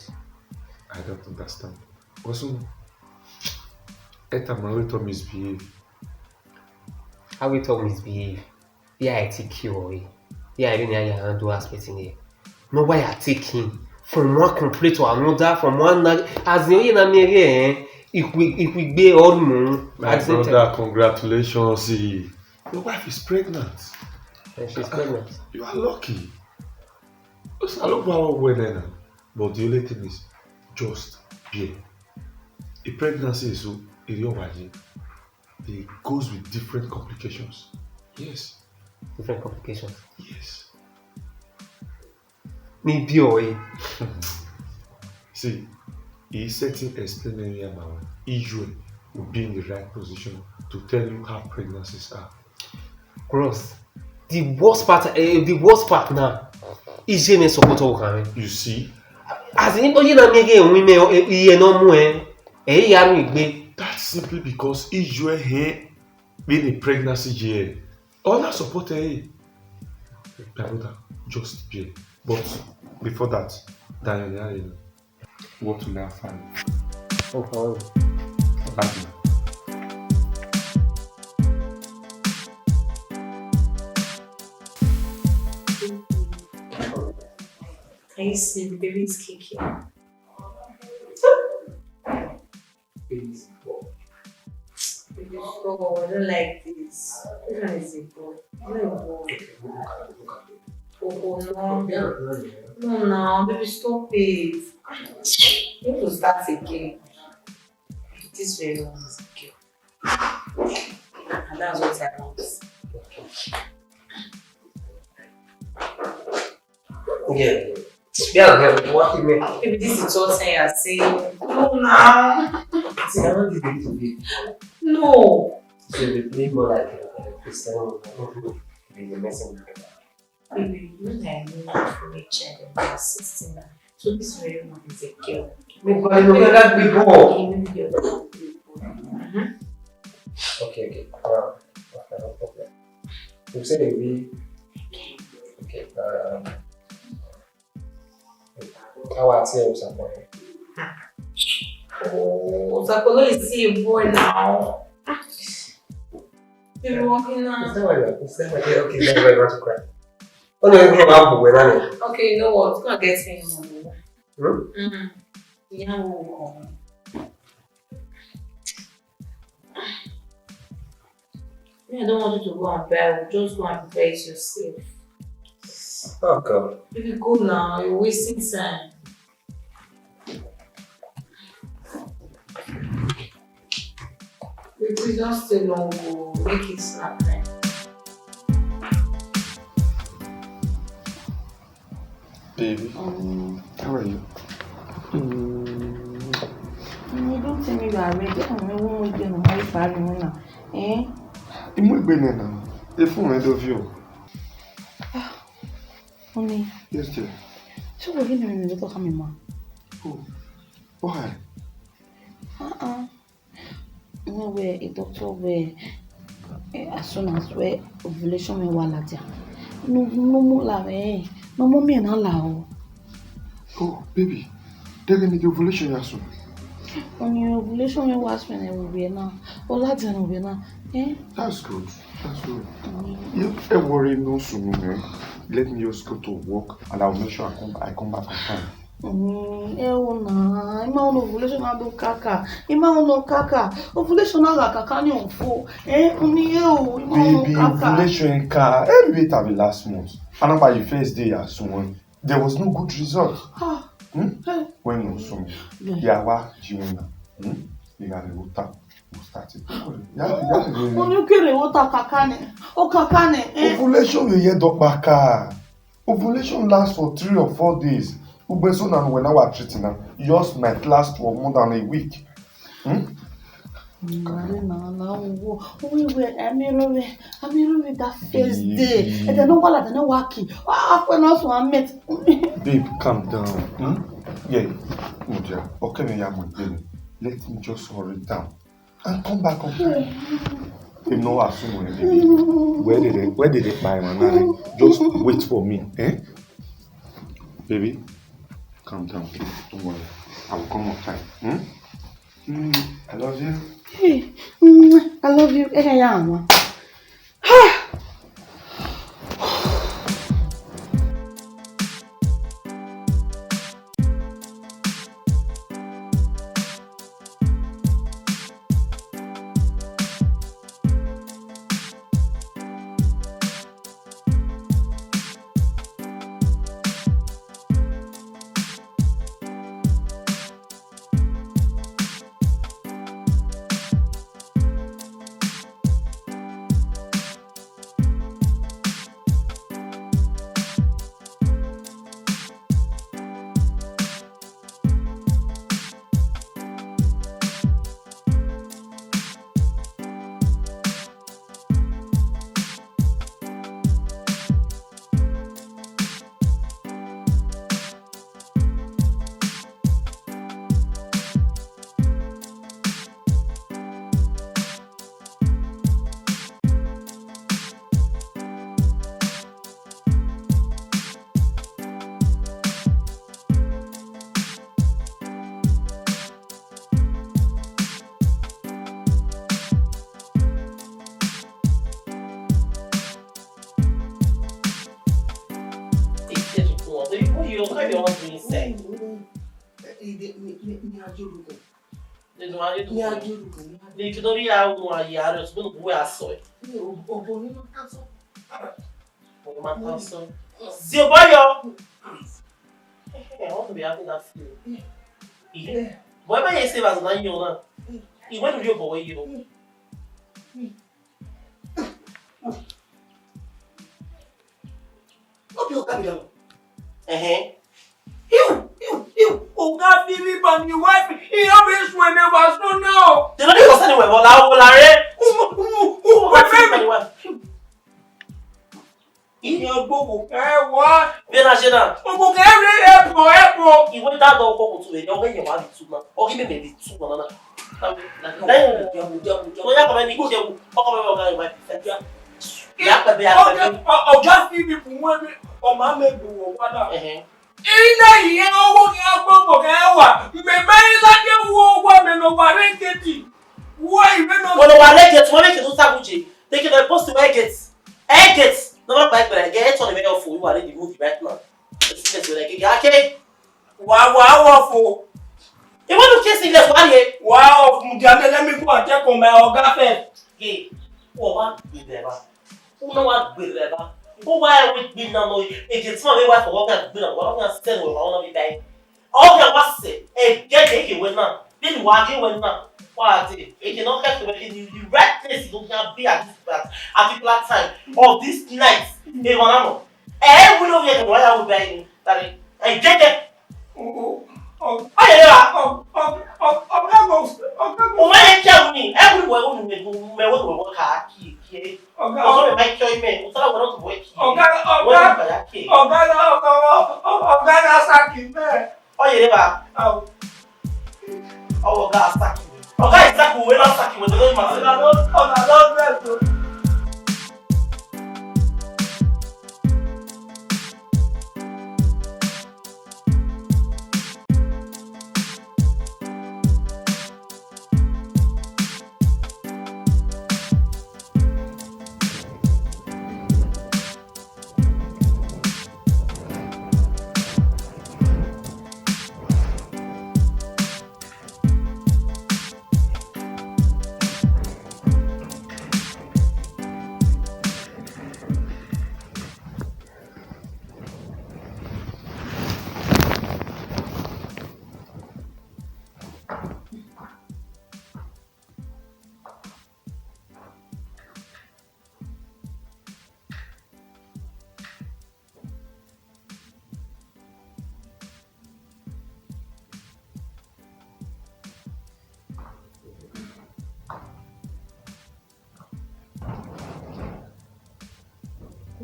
I don't understand. Also, Etamaro misbehave. How we talk misbehave? Yeah, I take you away. Yeah, I didn't know you handle aspects in here. No, why I take him from one complaint to another, from one as the way na me if we be all moon. My brother, congratulations. Your wife is pregnant. And she's pregnant. You are lucky. I look well, but the only thing is just bear. A pregnancy is so it goes with different complications. Yes. Different complications. Yes. Maybe or See, he's setting explaining about Israel will be in the right position to tell you how pregnancies are. Gross. The worst part now is Jane support all. You see? As in That's simply because Israel here being a pregnancy year. All that support just be. But before that, Daniel, what will I find? Oh, Can you see the baby's kicking? Baby's boy. Baby, oh, I don't like this. Which one is it, boy? No, oh, no, baby, stop it. You need to start again. This very one is a girl. And that's what I want. Yeah, what you mean? Baby, this is what I'm saying. No, now. See, I want this baby to be. No. So they play more like Christian be the messenger. Baby, you know I know from a child and I'm 16 now. So this very one is a girl. Maybe I know that before. Maybe you're the one before. Okay. No problem. You say we. Okay. How are you, Osapolo? Oh, Osapolo is see a boy now. You're walking now. It's not like that. Okay, that's why I want to cry. Oh no, you're going to okay, you know what? It's gonna get me. Yeah, I don't want you to go and buy. Just go and prepare it yourself. Oh God. Baby, go now. You're wasting time. Baby, don't stay long. Go. Make it snap time. Baby, how are you? Don't tell me you are ready. I don't know what you're doing. How far you now? I'm Benin now. If you want to view. Honey. Yes, dear. So we're going to be able to come in, ma. Oh, why? No way, a doctor where as soon as we ovulation we wala dia. No more la we. No more me and Allah. Oh, baby. They're going to do ovulation as soon. On your ovulation we was when I will be now. Ola dia no be now. That's good. That's good. You don't worry no soon, man. Let me just go to work and I'll make sure I come back on time. Na, ima ono ovulation na do kaka. Ima ono kaka. Ovulation na la kaka ni onfo. Uni ima ono kaka. Baby, ovulation ka. Every time last month. And about your first day as soon, there was no good result. When you saw me, Yawa Juna, you got a water, you started. Onukere water kakane. O kakane. Ovulation you hear Baka. Ovulation lasts for 3 or 4 days. Ubeson and when I was treating them, yours might last for more than a week. We Amirove that first day. And then no one at the waki. When also I met. Babe, calm down. Yeah, Mudia. Okay, let me just hurry down and come back up. They know as soon as baby. Where did they buy my Just wait for me, eh? Baby, calm down, please. Don't worry. I will come on time. I love you. Hey, I love you. Hey, I am. Ni que não ia algo a Yara, eu não vou a só. Uma canção. Zio boyo. Onde me abre na fila. E boy vai esse vaso na Yona. E vai no rio boy eu. O meu cabelo. You. Oga Philip and your wife, he always whenever so now. They don't even say anywhere, but now we'll array. Ìyẹn gbogbo ẹ wá. Bẹ́ẹ̀ náà ṣe náà. Gbogbo ẹ rí ẹ̀pọ̀. Ìwé dáadọ́ ọkọ̀ kò tún lè ní ọgbẹ́ yẹn wá lè túmọ̀. Ọgbẹ́ mẹ́mẹ́ lè túmọ̀ náà. Lẹ́yìn tó yá kọ̀ọ̀mẹ́ ní kí ṣe ọkọ̀ mẹ́mẹ́ ọ̀gá ìwà ìfẹ́. Ọ̀gá Philip wọ́n ní ọmọ amẹ́gbẹ̀ wọ̀ wádà. Ilé ìyẹn owó kí á gbogbo ẹ wà. Mẹ̀mẹ́ ìlàjẹ wo owó mẹ́nà wà rẹ́kẹ̀tì. Wọ́ ìwé náà. Wọ́n lọ wà lẹ́gẹ̀tì, wọ́n lẹ́gẹ̀tì tó sábùjẹ. Take it and post to Egget. No back but I get on the way of you are in the movie right now. Let's get to like okay. Wow for. You want to kiss English one here? Wow, let me go and check on my Oga first. Hey, what with them? Who know what with them? Who why with me now? It is my way for what I'm doing. What I'm saying will all be dying. All the was say, hey, get it when now. Then walking when now. What it? It cannot catch the right place. You don't have be at this particular time of this night. They want to. Every of you why I will buy that. Hey, get it. Oh yeah. Oh my God, me. Everywhere when we work hard. Okay. Also, my choice man. What's all about to work? Oh yeah. Oh God, start. Okay, exactly. We're not stuck with the little master.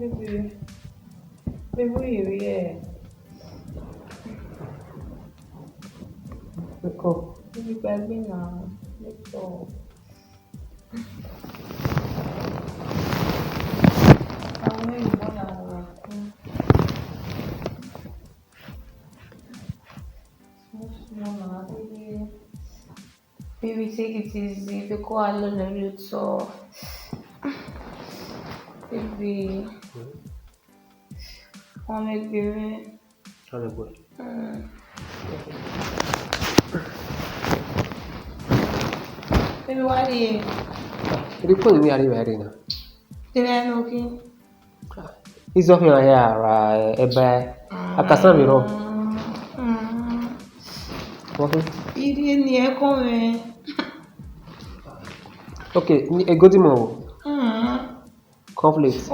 Baby, yeah. Exco. Baby, baby, now. Let's go. I'm going to go now. Small, baby. Baby, take it easy. The call alone you so. Baby. Come here, baby. Come here, boy. Baby, why are you? Ripon mi ari very na. Did I know okay? Izo fi an ya ra ebe akasan mi ro. Okay. Idiot ni ẹ kọ́ mi. Okay, ni egodi mo. Conflict.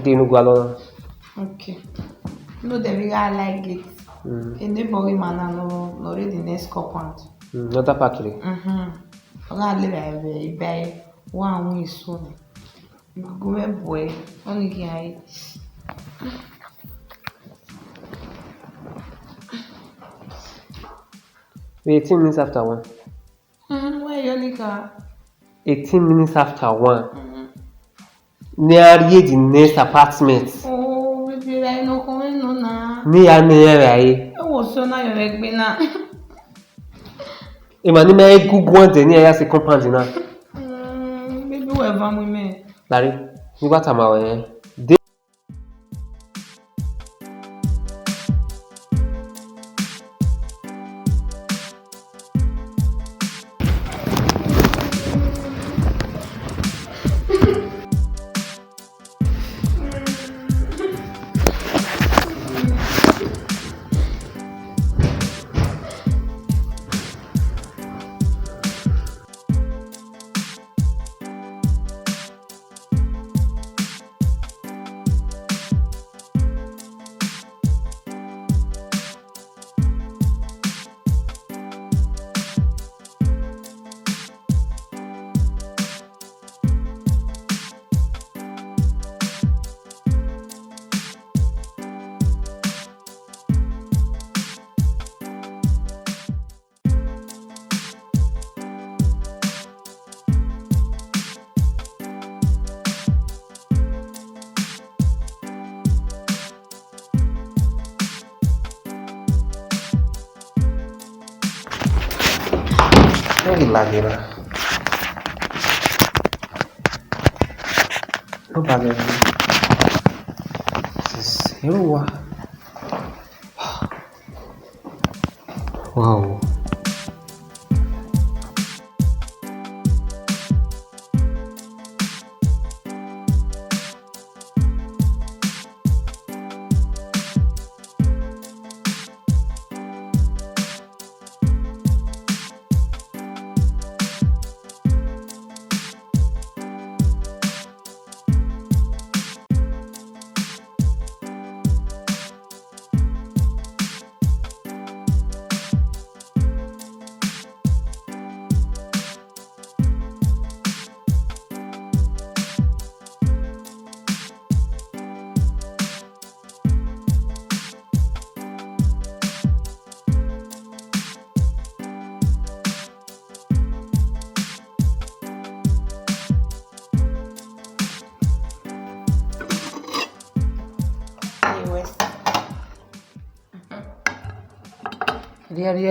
Dinu gwa lo. Okay. No, the way I like it. A neighboring man no read the next compound. Nota pakiri. Oga live by one way soon. Go boy, only guy. 18 minutes after 1. Why you nika? 18 minutes after 1. Near the next apartment. Oh, baby, I no come no na. Near I was so na your egg na. Imani me gugu de near ya se compound na. Baby, we va mu me. Larry, ni bata ma we. Lagi lah. No bale. Sewa. Wow.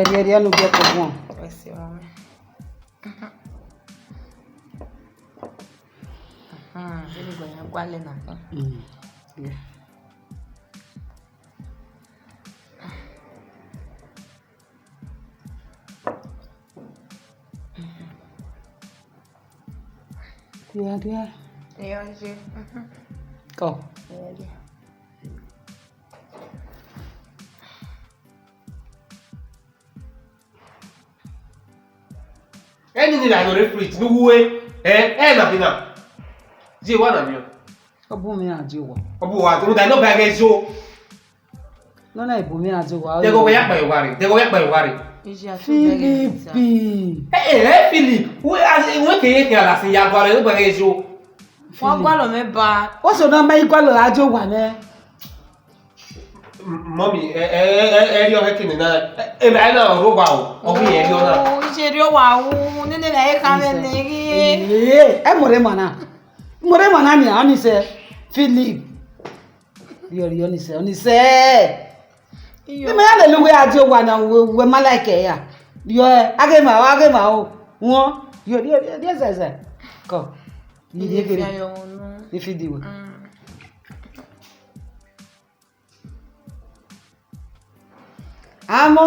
Ria no dia bom. Vai ser homem. Ele ganha qual na tá? Dia. Eu hoje. Go. Anything that I don't refresh, no way. Na bina. Je wa na mi. Obu mi aje wo. Obu wa to da no ba ge so. No na ibu mi aje wo. They go ya pa iwari. Philip. Philip. We as we ke ala sin ya ba le no ba ge so. Wọ́n gbọ́dọ̀ mẹ́ba. Ó sọ náà máa gbọ́dọ̀ àjọ wà ní. Mommy, ẹ rí ọ̀rẹ́ kìnìún náà. Ẹ máa náà rọ́bà o. Ọ̀gbìn yẹn rí ọ náà. Ó ṣe rí ọwà o. Nínú ilẹ̀ ẹ̀ka mẹ́rin rí. Ẹ mọ̀rẹ́ mọ̀ náà. Mọ̀rẹ́ mọ̀ náà ni àwọn ìṣe Philip. Rí ọ̀nìṣẹ́ ọ̀nìṣẹ́. Ìmọ̀ yà lè lúwẹ́ àjọ wà náà wẹ́ máláìkẹ́ yà. Rí ọ agémà o. Wọ́n rí ẹ̀sẹ̀ kọ̀. Yìí kiri. Ní fídíò. Àmọ́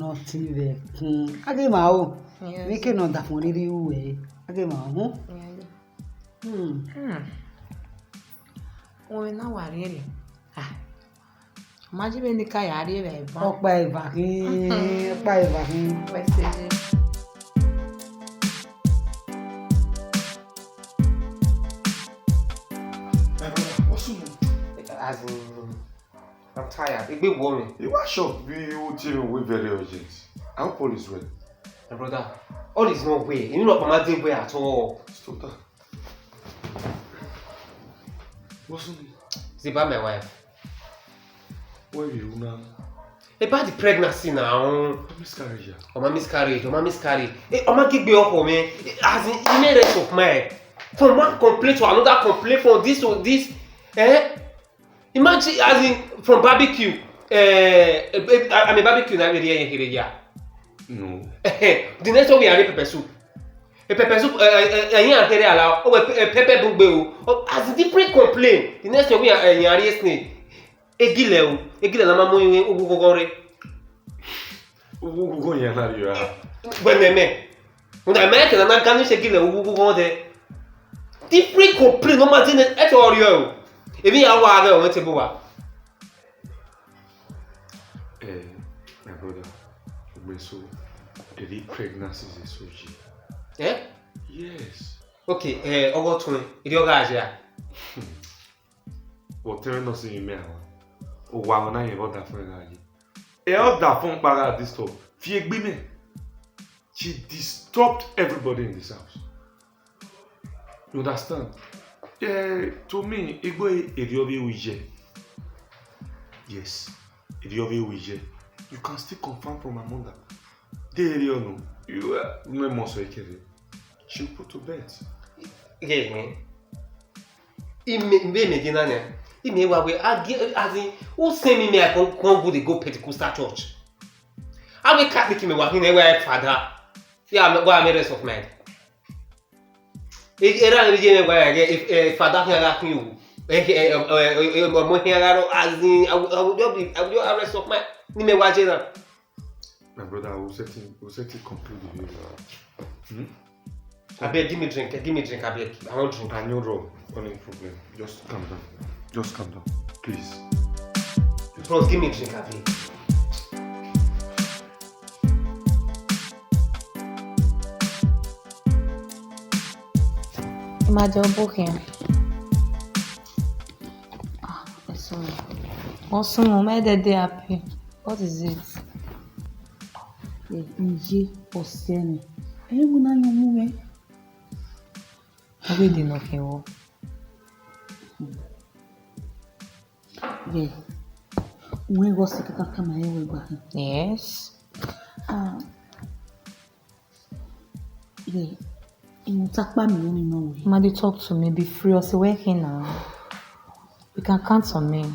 náà ti rẹ̀ kún. Agémà o. Ní kí náà dà fún rírí ìwé. Agémà o. Orin náà wà rí rẹ̀. Májí bẹ́ẹ̀ ni ká yà rí rẹ̀ bá. Ọ̀pá ìbàkín. As in, I'm tired. It be worrying. You are shocked. We will tell you we very urgent. I hope all is well. My brother, all is no way. You know not my day way at all. Stop that. What's on? It's about my wife. Where are you now? About the pregnancy now. Miscarriage. Miscarriage. Oma give me up for me. As in, you made rest of mind. From one complaint to another complaint, from this to this. Imagine as in from barbecue. I mean barbecue na we here. No. The next one we are pepper soup. A pepper soup ẹ̀yin àtẹrẹ àlà ó pepper bugbe o. As different complaint. The next one we are ẹ̀yin snake. Egile la ma mo yin ogugogo re. Ogugogo yẹn na yo ah. Gbememe. Una me ke na ganu se gile ogugogo de. Different complaint no ma tin e to ori o. Ebi ya wa ga o te bo wa. My brother. So the pregnancy is so G. Yes. Okay, ogo tun. Idi oga aja. But tell us in email. O wa na yin order fún ẹ ẹ order fún para this stuff. Fi egbe me. She disturbed everybody in this house. You understand? To me, egbe Eriobi Wije. Yes. Eriobi Wije. You can still confirm from my mother. No, you no more so she'll put to bed. Yeah, man. Me wa we as in who send me I can go Pentecostal church. I be Catholic me wa hin we father. Yeah, me go rest of mind. Era me je me wa if father here ga kun you. Mo here ga as in I will just rest of mind. Ni me wa je na. My brother, we'll set it conclude the video. Abeg, give me drink, abeg. I want drink. I know no problem. Just calm down. Please. Bros, give me drink, abeg. Imagine booking. Awesome, my dad happy. What is it? Iye ọ̀sẹ̀ ni ẹ̀yin mo na yan mu me Abi di no ke wo. Ye we go se ka kama yewe gba. Yes. Ye in takpa mi woni no we. Madi talk to me, be free or say working now. You can count on me.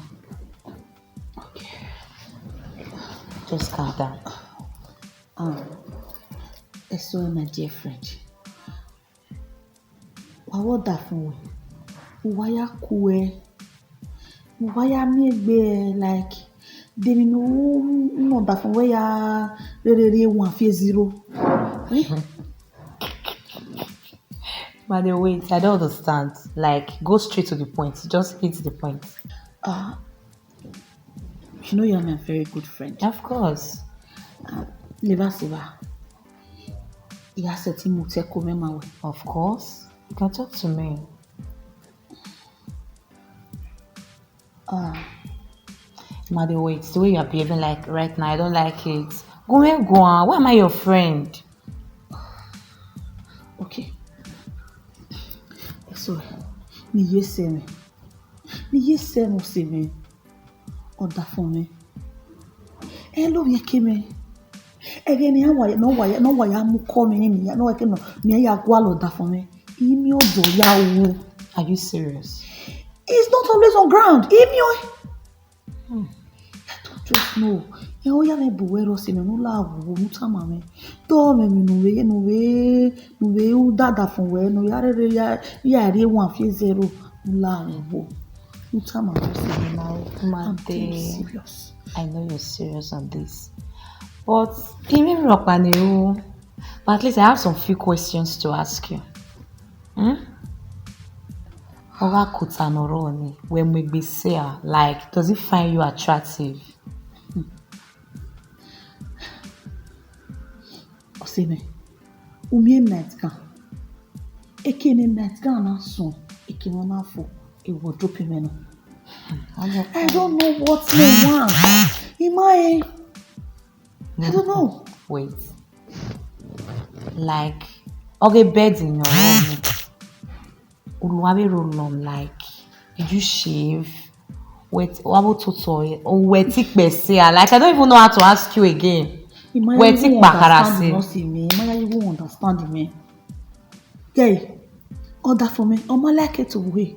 Okay. Just calm down. So my dear friend. What that for? Why kue? Why me be like they no that for where ya really 150. By the way, I don't understand. Like, go straight to the point. Just hit the point. You know you're my very good friend. Of course. Never Siva. You have said him to come my way. Of course. You can talk to me. By the way, it's the way you're behaving like right now. I don't like it. Go on. Why am I your friend? Okay. Ni yeseme. Ni yeseme oseme. Oda for me. Hello yekeme. Again, no why I'm coming in. No, I cannot. Me ya gwalo da for me. Imi odo ya. Are you serious? It's not always on ground. Imi I don't just know. Ya me buwero se me no la wo muta mame. To me no we u dada for we no ya re ya re 150 la wo. Muta mame se me now. I'm serious. I know you're serious on this. But even Ropaneu, but at least I have some few questions to ask you. Oga Kutanoro, when we be say, like, does it find you attractive? Oseme, umie night kan. Ekene night kan na son. Ekene na fo. E wardrobe me no. I don't know what me want. I don't know. Wait. Like, okay, bed in your room. Uluwabi roll like, did you shave? Wait, what about toto? Or wait, like, I don't even know how to ask you again. Wait, you won't understand me. Okay, order for me. I'm like it away.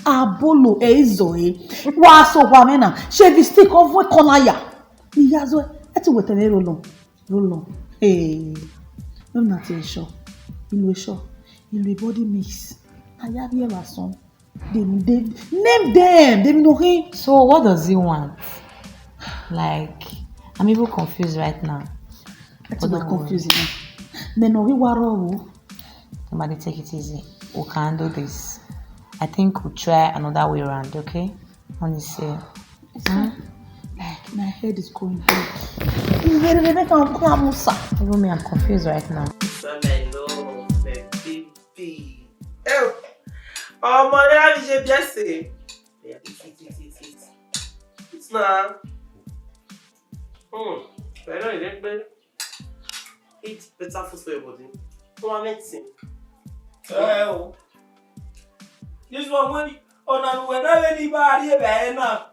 Abolo ezoe. Waso wamena. Shave the stick of what corner ya. Niyazo. Eti wetene roll. Hey, I'm not sure. Ilwe sure. Ilwe body mix. Ayabi elason. They name them. They know him. So what does he want? Like, I'm even confused right now. That's what confusing me. Menowi waro. Somebody take it easy. We can handle this. I think we'll try another way around, okay? Honestly. Like, my head is going big. Even me, I'm confused right now. Hello, baby. Oh, my God, j'ai bien c'est. It's not. Eat better food for your body. Come on, medicine. This one when on anybody now.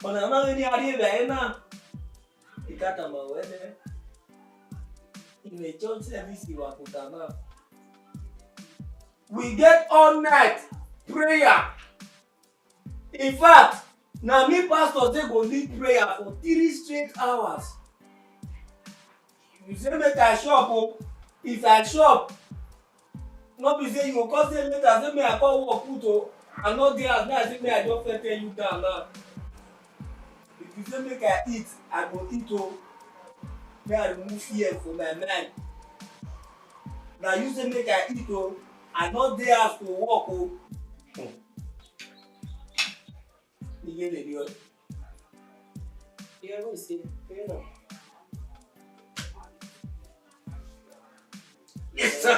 On anybody now. You got a man. In a church service, you are put now. We get all night prayer. In fact, now me pastor say go lead prayer for 3 straight hours. You say make I shop, oh. If I shop, not be say you go come say later say me I come work put oh. I not there as now say me I just tell you down now. If you say make I eat, I go eat oh. May I remove fear from my mind. Now you say make I eat oh. I not there as to work oh. You get it, Yeah, we see. You know. Yes, I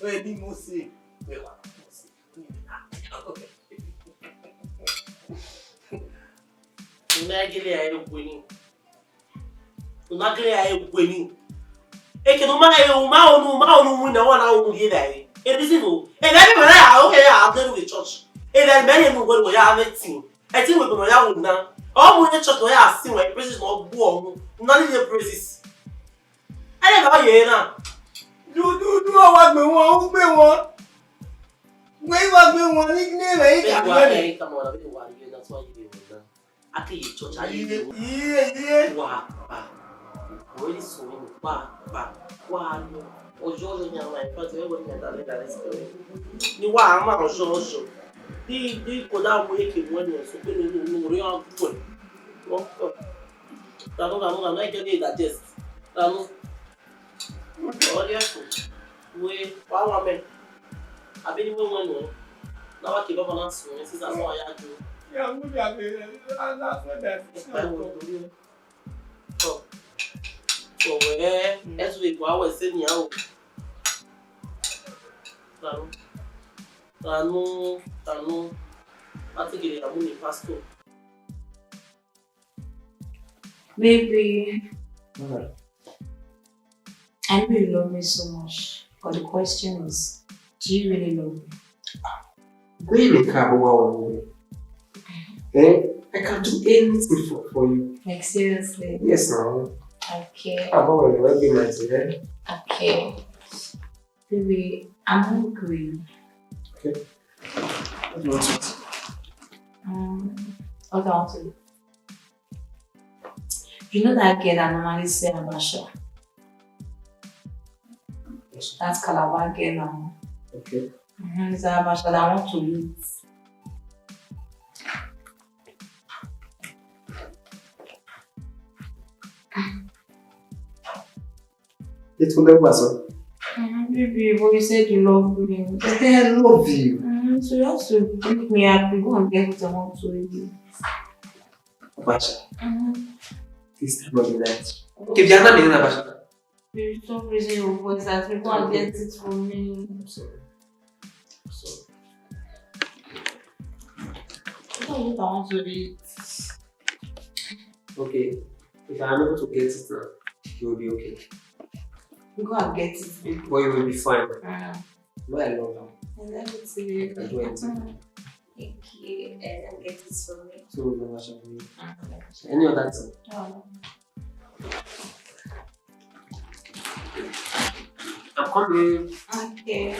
Where did you see? Eke no mana yo ma onu mu na wana onu ye dai. E reason o. E na be na okay ya abdel with church. E na me no go ya meeting. E tin we go ya wu na. O mu ye church no ya sin we praises no bu omu. Na ni praises. E na ba ye na. Du wa gbe won, o gbe won. Gbe wa gbe won ni me ka be. Come on, be wa you that's why you be with. Ake ye church ayi. Ye. Wa pa. Really so pa wa no ojo nya wa in fact we go nya that story ni wa ama ojo di ko da wo eke mo ni so pe no ri an fu wo ko ta no na get digest ta no o dia so we wa me abi ni we won no na wa ke baba na so ni sisa so ya ju ya mu ya be na so that so as we go our senior tanu atigire amuni pastor Baby, I know you love me so much, but the question is, do you really love me? Baby, I can do anything for you. Like seriously? Yes, now. Okay. Let me nice, Okay. Baby, I'm hungry. Okay. What do you want to eat? What do I want to eat? You know that girl that normally say Abasha? That's Calabar girl now. Okay. It's Abasha that I want to eat. It's for the person. Baby, but you said you love me. I love you. So you have to make me happy. Go and get what I want to eat. Abasha. This time of the night. Okay, you're not making Abasha. Baby, stop raising your voice at me. Go and get it for me. I'm sorry. What I want to eat. Okay. If I'm able to get it now, you will be okay. Go and get it, baby. But you will be fine. No, I love you. I love it too. I do anything. Thank you. And get it for me. So we'll never shall be. Any other thing? Oh. I'm coming. Okay.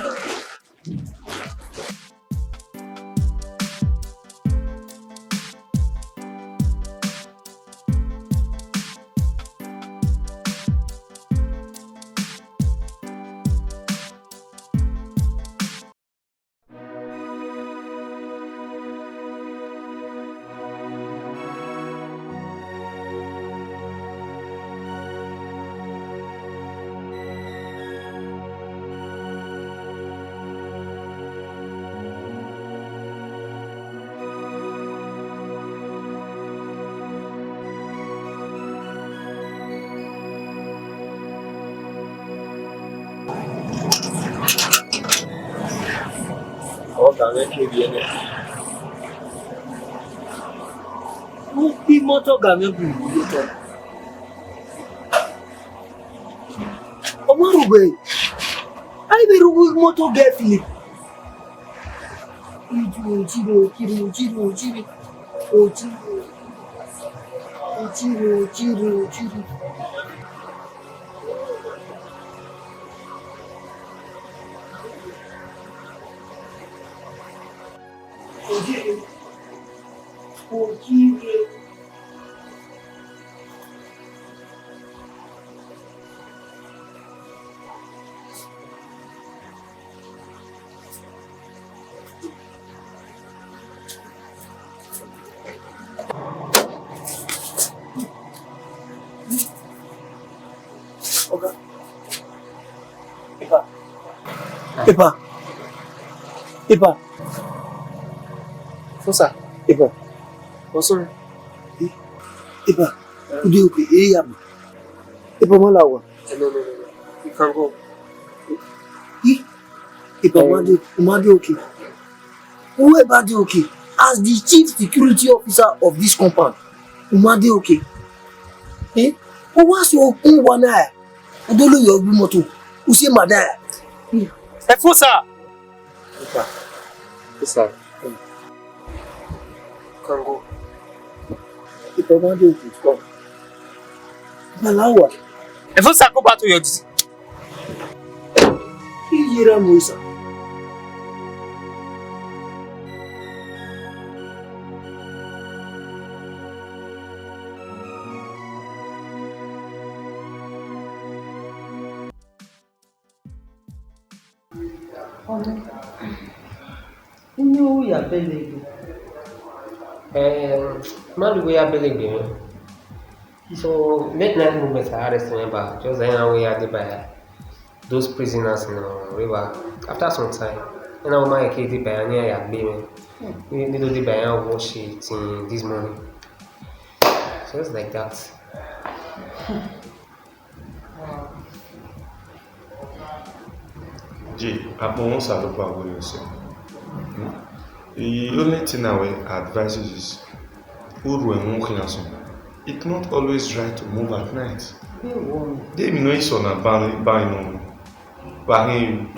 También viene. Un moto gamé moto. Omo rugbe. Ai be rugu moto get Philip. Ojiro. Epa. Fosa. Epa. What's Epa. Ude okay. Yam. Epa malawa. No. You can go. Epa Umade okay. Whoever dey okay. As the chief security officer of this compound, Umade okay. But what's your own one eye? Udolo your moto. Use madaya. Fosa. Epa. Fosa. Can go. Epa Umade okay. Come. Malawa. Fosa, go back to your duty. Iyera Moisa. Inyo ya belege. Man, we are building. So, midnight movements are arresting but just then we are by those prisoners in the river. After some time, and our my kid by near ya beaming. We need to do by our wash it in this morning. So it's like that. Jay, I'm almost at the part where you say. The only thing I will advise you is, it's not always right to move at night. Demi no iso na ban no. Barrinho.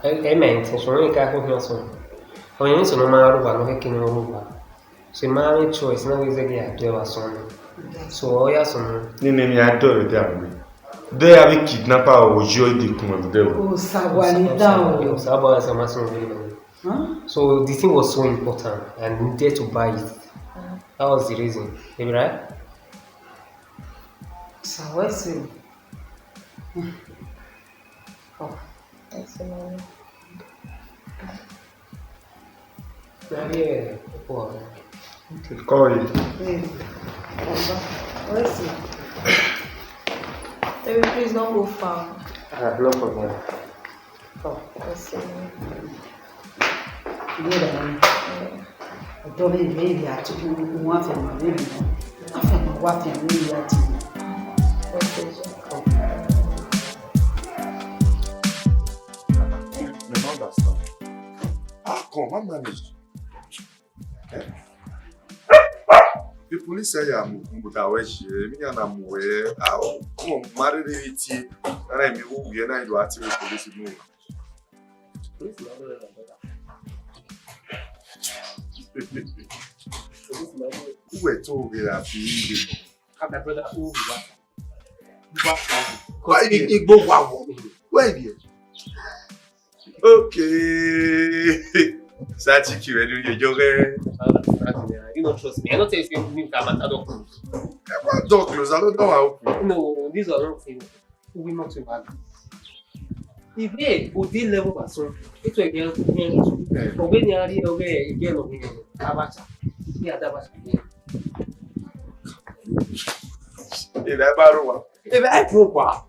Mente, sono in capo che sono. Ogni sono ma roba, non è che non roba. Se mai choice na weze dia dwe sono. So oya sono. Ni mi adore de abi. De abi kidnapper o joy di kuma de. Oh, Sawanida. Yo, Sabo is a massive really. So the thing was so important and we needed to buy it. That was the reason. Maybe right? Sawasi. Oh, that's annoying. Yeah, poor. Okay, call it. Let's see. Terry, please don't go far. No problem. Oh, let's see. Ọ̀dọ́ mi ìwé ìrìn àti wọn àfẹ̀mọ̀ lórí wọn. Àfẹ̀mọ̀ wá fi àwọn ìrìn àti wọn. I don't understand. How come? I managed. Eh? The police say I'm Mutaweshi. Me and I'm where. Come on, marry the ET. And I'm who we are not to activate police move. Who were told that be My brother, who why Igbo wow? Where is okay. Sachi ki ready you joke. you don't trust me. I don't tell you anything about that doctor. What door close? I don't know how. No, these are not things. We not too bad. If they would deal level person, it will get to when you are here again of me. Abacha. Yeah, Abacha. If I borrow. If I proper.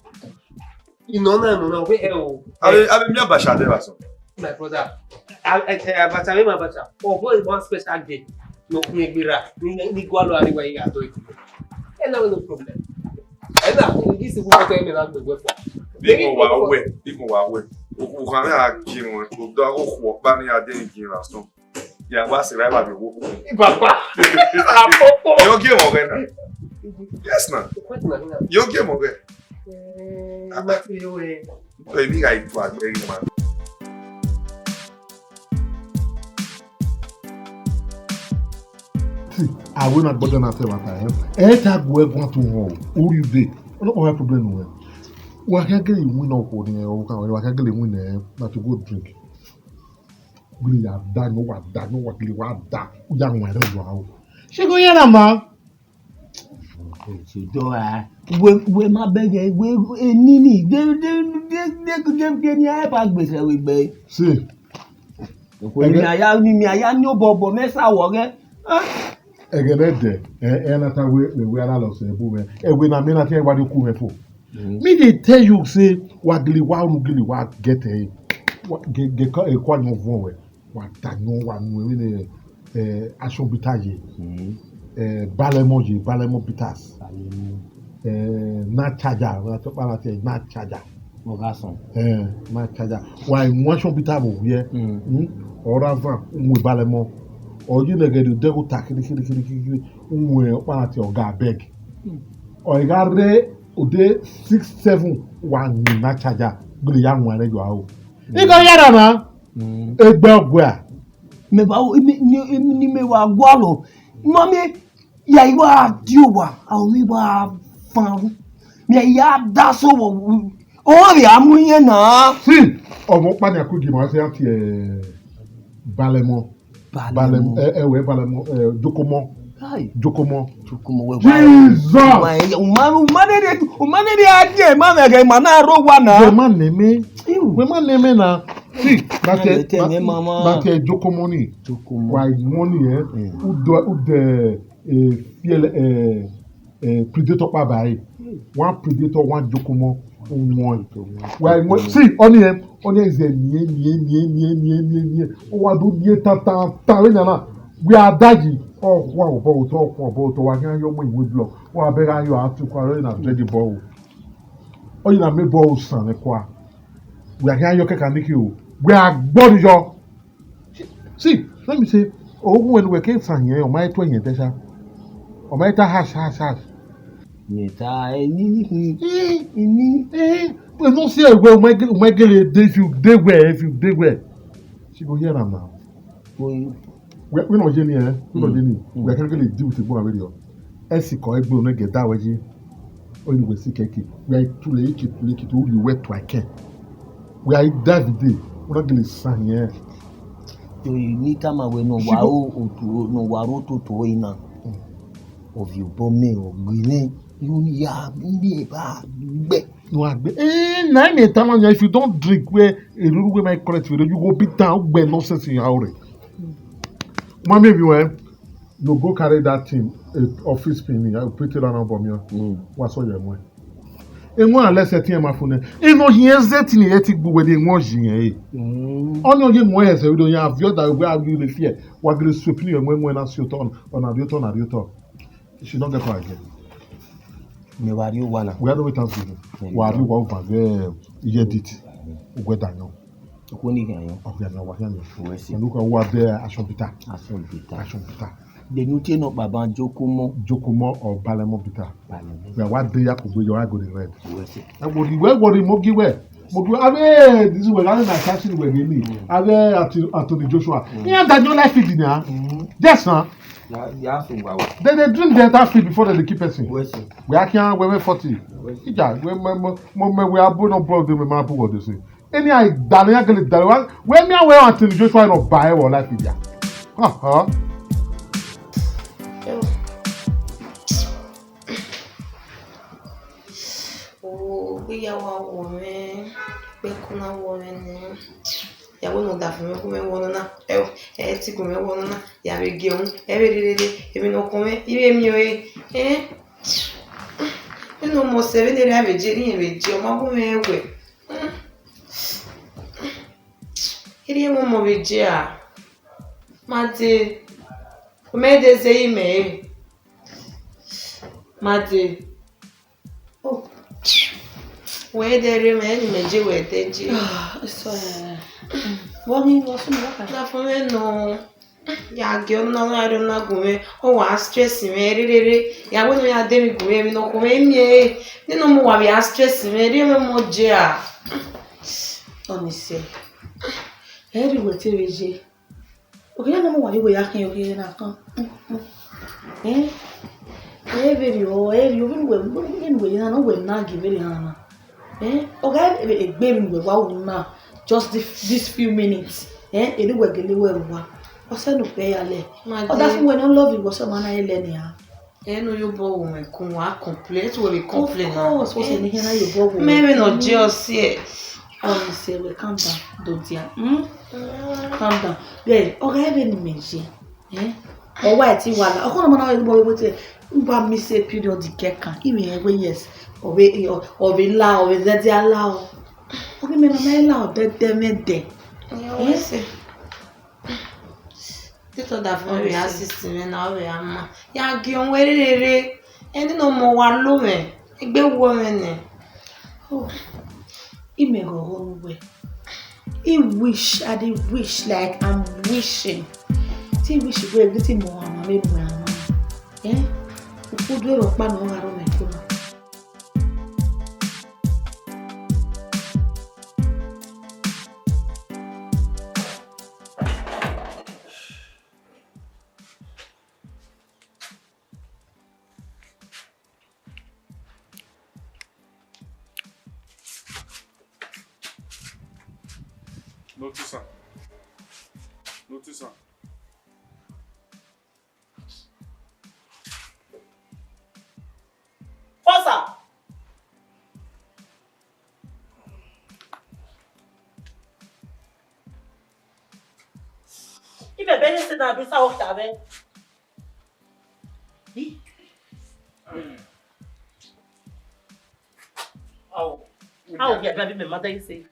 You know, no, wait, I mean, Abacha, there was my brother. Abacha, my Abacha. Oh, boy, one special day. No, ni gualo anywhere you are doing. And no problem. And now, this is what I'm going to go for. People were away. O kan aqui no o da o ba ni ade ni la so. Ya wa se ra ba bi wo. Papa. You get more now. Yes na. You get more. Baby guy to agree man. I will not bother na tell matter. Eta go want to hold. Who you dey? No have problem no. Wa ka gele win up for the o kan wa ka gele win na to go drink. Gele ya da no wa gele wa da. U ya won re wa o. Ṣé go yara ma? Se do we ma bege we enini de ni e ba gbese we gbe. See. Ko ni aya ni o bobo mesa wo ge. Egede na ta we ala lo se bu me. We na me na te wa de ku me fo. Me dey tell you say wa gele wa get get kwa no von we. Wa ta no wa nu we ni action bitaye. Balemo bitters. Na charger, na to pa te na charger. Mo ga son. Na charger. Wa action bitter bo here. Ora van we balemo. O you na get the go takiri we pa te oga beg. O ga re o de 67 one na charger. Gbe ya won re jo a o. Ni ko yara na. Egbe ogwa. Me ba ni me wa gwalo. Mami ya iwa diwa au mi wa fan mi ya da so wo o ri amuye na si omo pa ni akudi ma se ati balemo we balemo jokomo we Jesus umane de adie ma me ge ma na ro wa na we man neme na si na te jokomo ni why money u de predator pa bayi one predator one jokomo one why see only is a nie o wa do nie ta we na we are daji oh wow bo to wa kan yo mo iwe block wa be ran yo atu kwa na ready ball o you na me ball san e kwa we are kan yo kekaniki o we are gbori yo see let me say oh when we came san yen o mai to yen tesha Omaita hash. Yeta, ni. We don't see a way, if you dig where. She go hear them now. We're not Jenny, we're not Jenny. We can't really deal with the boy radio. Esiko, I will not get that way. Only we see Keki. We are too late to only wet to I can. We are David. We're not going to sign here. You need time away no waro to ina. Of you bomb or green. You ya be bad. No, if you don't drink where a little way my correct video, you go beat down where nonsense in your house. Mommy, you go carry that thing, office pin, I'll put it on for me. What's all your money? And one less at my phone. And no, he has that in the ethic book where they watch you. On your ways, we don't have your that where you the fear. What will sweep you when I see your turn on a return. You should not get her again. Me wari wana. We are the way Thanksgiving. Wari wa over there. Yedit. Ugwe Daniel. Okuni ganyo. Ovian wa yanyo. Wesi. And look at what there Ashobita. The new chain of Baba Jokumo or Balemo Bita. We are what they are to go your ego in red. Wesi. And what you wear, what you mogi wear. Abe, this is where I'm attaching where they need. Abe, Anthony Joshua. Yeah, that you like it now. Yes, sir. They drink the entire feed before they keep person. We are here, we're 40. We are born on board them, my what they say. Any I Daniel Dalawan, when me aware until Joshua no buy or like it. Oh, we are one woman. We kuna woman. Ya wo no da fun me ko me wono na ti ko me wono na ya be geun e be rere e be no ko me ibe mi o no mo se be dere ave je ni e be je o ma ko me we iri mo be je a mate o me de se ime mate oh we dere me je we te je So, Wami was na for me no ya ge no na ro na gume o wa stress me rere ya wo no ya de mi gume mi no ko me mi ni no mo wa bi stress me ri me mo je a oni se eri we te reje o ke na mo wa yo ya kan yo ke na kan eri o we na no we na give it na oga egbe mi we wa wo na just this few minutes eri we gele we wa o se no pe ya le o da fun we no love you so ma na ile ni ha no yo bo wo me kun wa complain we be complain na so se ni na yo bo wo maybe no just here oh say we calm down don't ya calm down then oga ebe ni meje o wa ti wa la o ko no ma na yo bo te ngba mi se period kekan imi we yes o be la o be zeti ala o obi me na la o de mede yes tito da fun we assist me na we ama ya gi on we rere eni no mo wa lo me egbe wo me ne ime go we I wish like I'm wishing ti wish we everything mo ama me bu ama o do ro pa no wa ro me ko Notice. Força! E bebê nesse navio está hortável. Ih. Ovian, vai vir me matar isso aí.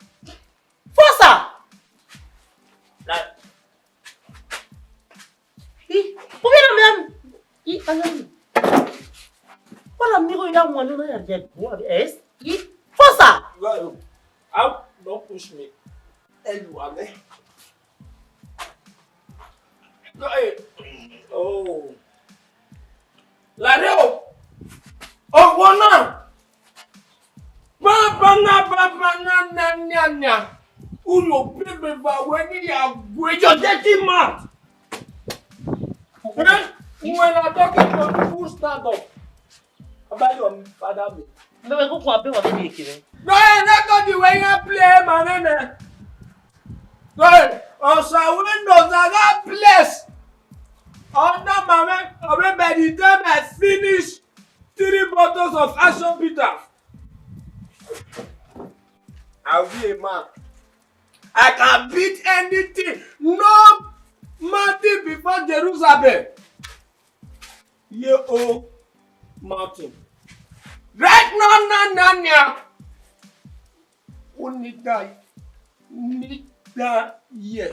Força! Ovian mesmo. Ih, olha. Olha, amigo, eu não vou não é esse. Ih, força! Don't push me. Anyone, eh? Oh. Ladeo. Ogwana. Baba na nya. Uno baby ba when ya with your dirty mouth. When I talk to people stand up. About your father me. Bẹ́ẹ̀ kó fún abẹ́ wọn níbi èkìrẹ́. No, not go the way you play, man. Good. Also, windows are that place. Under my man, by the time I finish 3 bottles of Action Bitter, I'll be a man. I can beat anything. No mountain before Jerusalem. Ye mountain. Right now, only die. Yeah.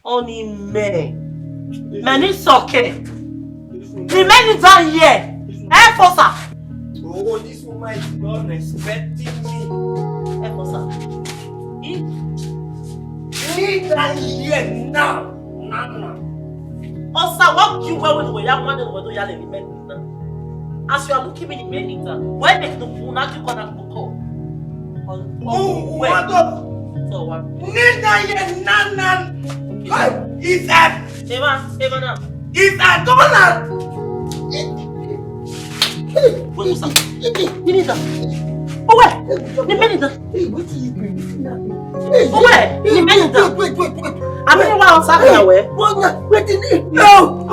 Only men. Men is okay. The men is down here. Enforcer. Oh, this woman is not respecting me. Enforcer. Need that here now. Osa, what you wear when we are one and we do yell men. As you are looking at the men later, why make the fool not you gonna go? Oh, what up? So what? Need that here now. Is that? Eva now. Is that Donald? What is that? You need that. Oh, wait. The men is that. Oh, wait. The men is that. Wait. I mean, what else are you aware? Wait. No.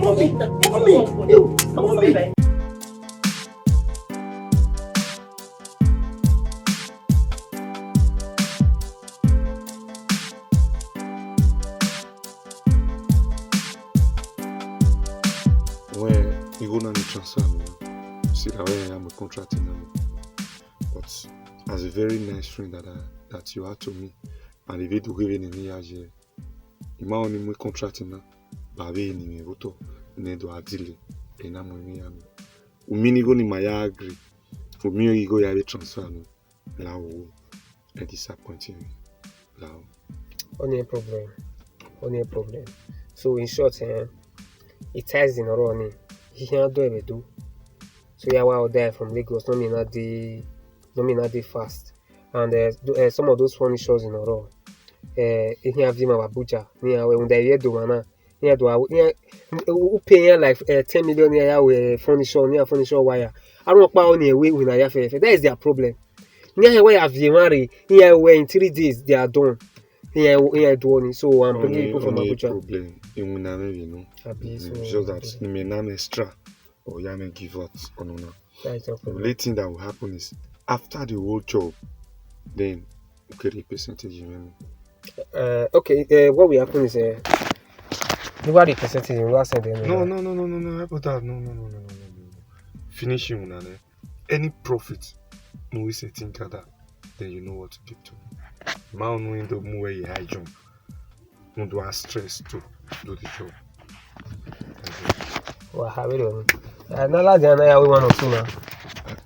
Mommy. When you go on the transfer, see that way I'm a contracting now. But as a very nice friend that you are to me, and if you do give me a year, you might only make contracting now. Baby, ni me voto, ne do adile, and I'm with me. Umini go ni maya agree. For me, you go ya transfer no. Lao, and disappointing me. Lao. Only a problem. So in short, it ties in a running. He can't do it do. So yeah, while there from Lagos, no me not the fast. And some of those funny shows in a row. He have them Abuja. Near when they do mana. Near do who pay like 10 million near funny show wire. I don't know only away when I have that is their problem. Near where have you married? Here where in 3 days they are done. Here doing so I'm bringing people from Abuja. Problem. You know. Just that you may not extra or you may give out on una. The only thing that will happen is after the whole job, then you get a percentage. Okay. What will happen is what the percentage you last send them. No. About that. No. Finishing una. Any profit, we say think of that. Then you know what to give to. Man knowing the more you high jump, no do stress to do the job. Well, how we doing? Another day, we want to now.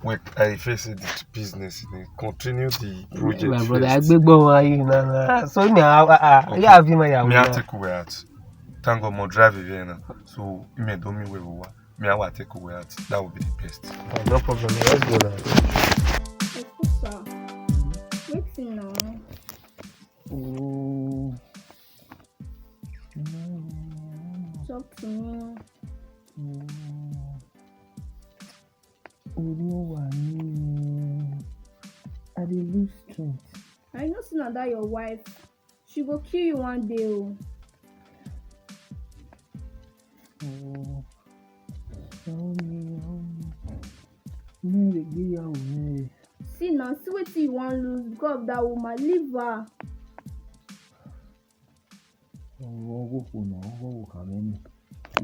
Wait, I face it business. Continue the project. My brother, I big boy, you know. So now, you have him. Me I take away out. Thank God, more drive again. So you may do me where we want. Me I will take away out. That would be the best. No problem. Let's go now. Waiting now. Oh. Talk to me. I dey lose strength. I know sooner that your wife, she go kill you one day. Oh. Help me. No dey give her away. See now, see wetin you wan lose because of that woman. Leave her.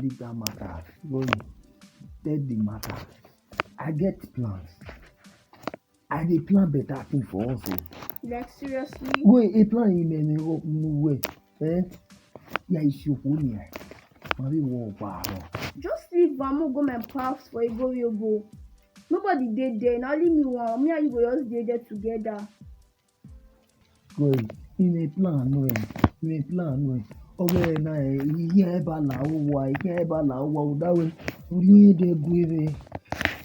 Leave that matter. Go take the matter. I get plans. I dey plan better thing for us. Like seriously? Wait, a plan in no way. Yeah, it's your phone. Just leave her. Go my paths for go. Nobody dey there. Now leave me one. Me and you go just dey there together. Good. In a plan, no. Okay, now here bala. That way. Uri de gueve.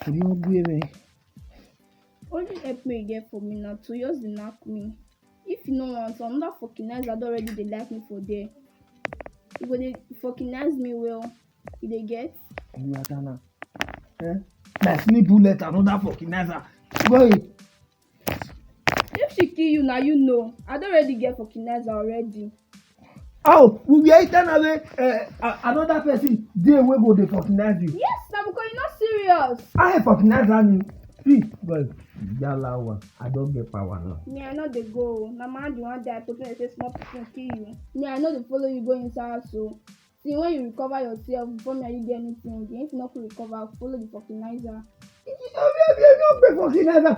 Uri o gueve. Only help me get for me now to just dey knack me. If you no want another vulcanizer don already dey like me for there. You go dey vulcanize me well. You dey get? Oluwatana. Na sleep bullet another vulcanizer. Boy. If she kill you, now you know. I don already get vulcanizer already. Oh, we be eating away another person dey wey go dey vulcanize you. Yes, na because you no serious. I vulcanizer me. See, boy, yalla one. I don't get power now. Me, I know dey go. Na my hand you wan die, person dey say small pikin kill you. Me, I know dey follow you go inside house o. See, when you recover yourself before me and you get anything again, if you no fit recover, follow the vulcanizer. No pay vulcanizer.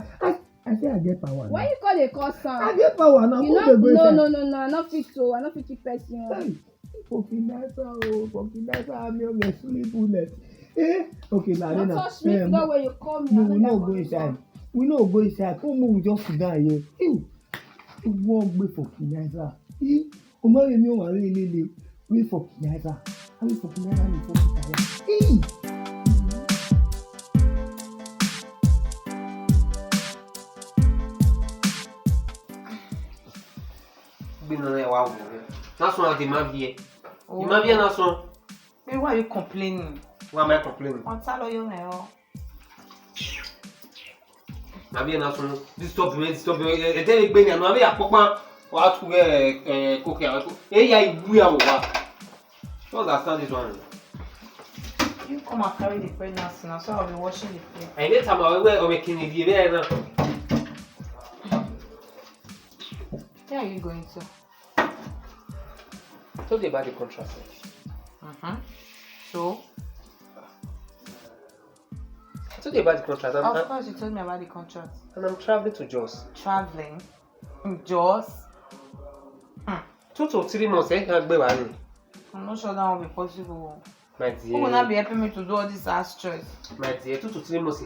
I say I get power. Why you call dey cause am? I get power now. You no. I no fit o. I no fit keep person o. Vulcanizer, I'm your sleep bullet. Okay, now Don't touch me that way you call me. No, we no go inside. We no go inside. Come on, we just sit down here. You won't wait for vulcanizer. Omo mi o wa lele. Wait for vulcanizer. I wait for vulcanizer and for vulcanizer. That's one of the man here. The man here, that's one. Why are you complaining? Why am I complaining? I'm telling you now. Maybe that's one. Disturb me. And then you bring me. Maybe I pop my what to cook here. Hey, we are over. You understand this one? You come and carry the pregnancy now, so I'll be washing the plate. I need time away making it here now. Where are you going to? Told you about the contract. So? I told you about the contract. Of course, you told me about the contract. And I'm traveling to Jos. Traveling? Jos? 2 to 3 months, I'm not sure that will be possible. My dear. Who will not be helping me to do all this ass stress? My dear, 2 to 3 months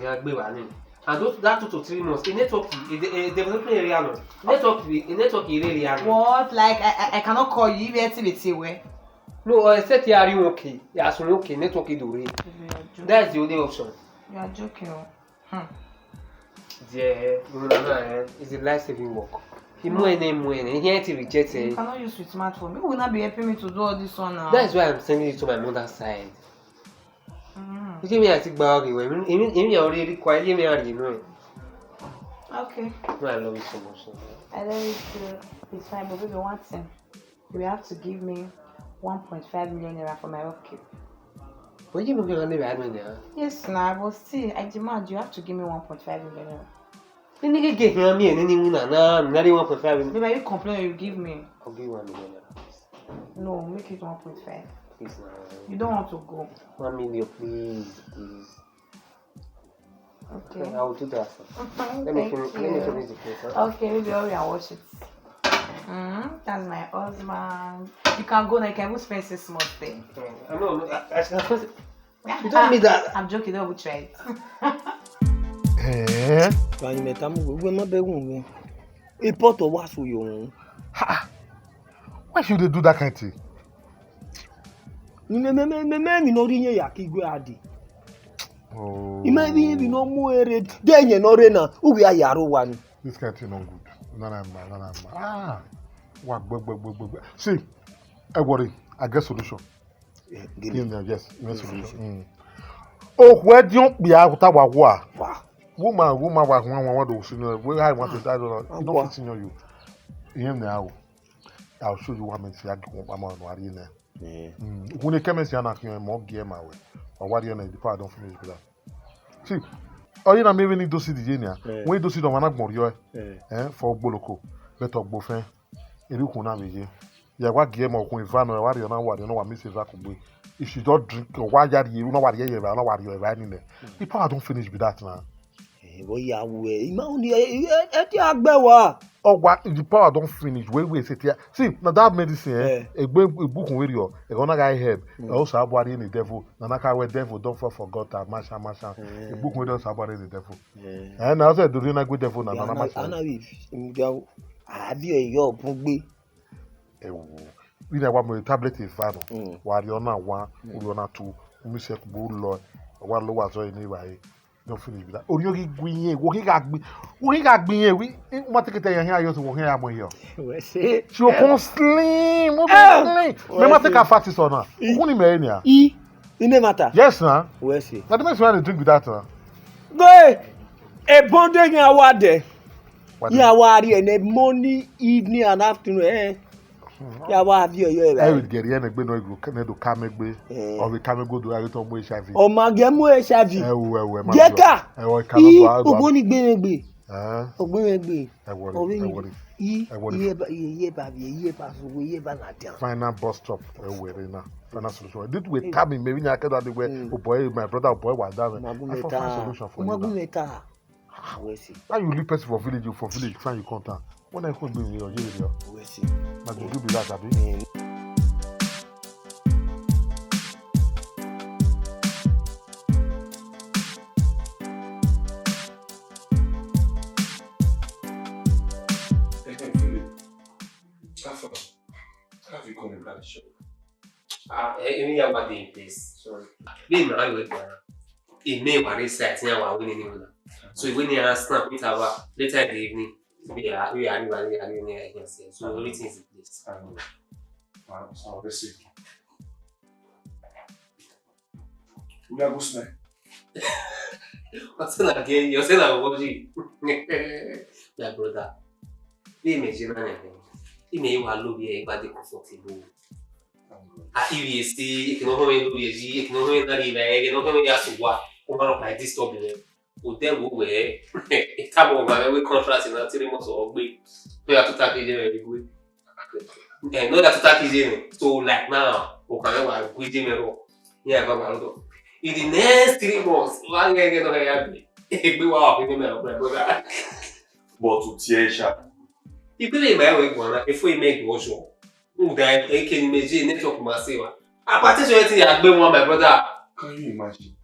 and that 2 to 3 months, the network is developing area now. Network area. What? Like I cannot call you if you're where? No, except you are okay. You are okay. Network is doing. That's the only option. You are joking. Yeah, it's a life-saving work. He ain't rejected. You cannot use your smartphone. People will not be helping me to do all this one now. That's why I'm sending it to my mother's side. You give me a tick bag away. You already required me already know. Okay. No, I love you so much. I love you too. It's fine, but baby, one thing. You have to give me 1.5 million naira for my upkeep. What you going to do? Yes, nah, but still, I demand you have to give me 1.5 million naira. The nigga get here me and anyone now. Not 1.5 million. Baby, you complain you give me. I'll give you 1 million naira. No, make it 1.5. Please now. You don't want to go. 1 million, please. Okay. I will do that. Let me finish the place. Huh? Okay, maybe hurry and watch it. That's my husband. You can go now, you can even spend 6 months there. I know, you don't need that. I'm joking, don't be try it. Why should they do that kind of thing? Oh. This kind of thing not good. No. See, everybody, I get solution. Yes, solution. Oh, where do you be out of war? Woman, want to see you. Where I want to die, you don't fit you. Now, I'll show you what I'm saying. I'm on Warrior. When you come and see an more game away, or what you're the part don't finish with that. See, all you know, maybe need to see the genia. When you see the one up more, for Boloko, better Boffin, and you can have a yeah, what game or when Van or what you know what Mrs. Vacuum. If you don't drink or why you know what you're know what you're writing there. The part don't finish with that now. Oh, what the power don't finish? Wait, sit here. See, now that medicine, a book on radio, a gonna guy help. Also, about in the devil, Nanaka devil, don't forgot that, Masha. The book with us about in the devil. And I said, do you not good devil? Nana, have you your bugby? We never want tablet is final. While you're not 1, you're not 2, we said, good Lord. Wa lo wa so ni wa yi. Don't finish with that. Oriogi gwinye, wo ga gbinye wi. Mo take te yan ayo so wo yan amo yo. We see. She o kon slim, mo slim. Me ma take a fat is on na. Who ni me ni a? It no matter. Yes, na. We see. Na the next one drink with that na. Go a bonde nya wade. Ya wari and morning, evening and afternoon ya wa bi oyo I will get here and no go do kamegbe or we kamego do ayo to mo HIV. O ma ge mu HIV. We ma. Jeka. We kan do ado. Ogboni gbemegbe. Ogbemegbe. Iye ba na dia. Final bus stop we na. Final solution. Did we come maybe na kedo ade we boy my brother boy was down. I find solution for you. Magumeta. Now you leave person for village, find you contact. When I could be with you, we see. But you do be that, Abi. Have you come in that shop? Any of my day, please. Sorry. Being my way, it may want to say, I winning you. So when you are snap it about later in the evening, we are here. So everything is in place. So let's see. We are going What's that again? You're saying I'm watching. My brother. Be imagine anything. He may well look here, but comfortable. If you see, if you know how many if you know how many you know how many years what, over by this top there. Then we come over we contrast in 3 months or week. We have to tackle it very good. And not that to tackle it. So like now, we can have a good dinner. Yeah, but in the next 3 months, one guy get happy. We walk in the middle, brother. But to tear if we make one, if we make one show, then I can imagine network massive. I participate in the one, my brother. Can you imagine?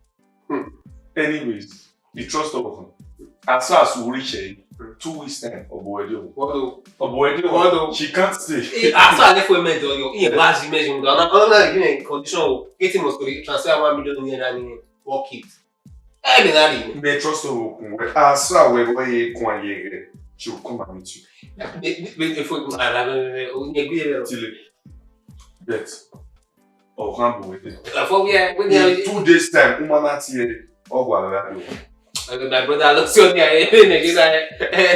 Anyways, the trust of them. As far as we reach 2 weeks time, she can't stay. As far as we made your last image, I'm not giving condition getting us to transfer 1 million naira and work it. The trust of them. As far as we go, she will come and meet you. Bet. Or humble with it. 2 days time, woman here. Oh, my brother looks on me.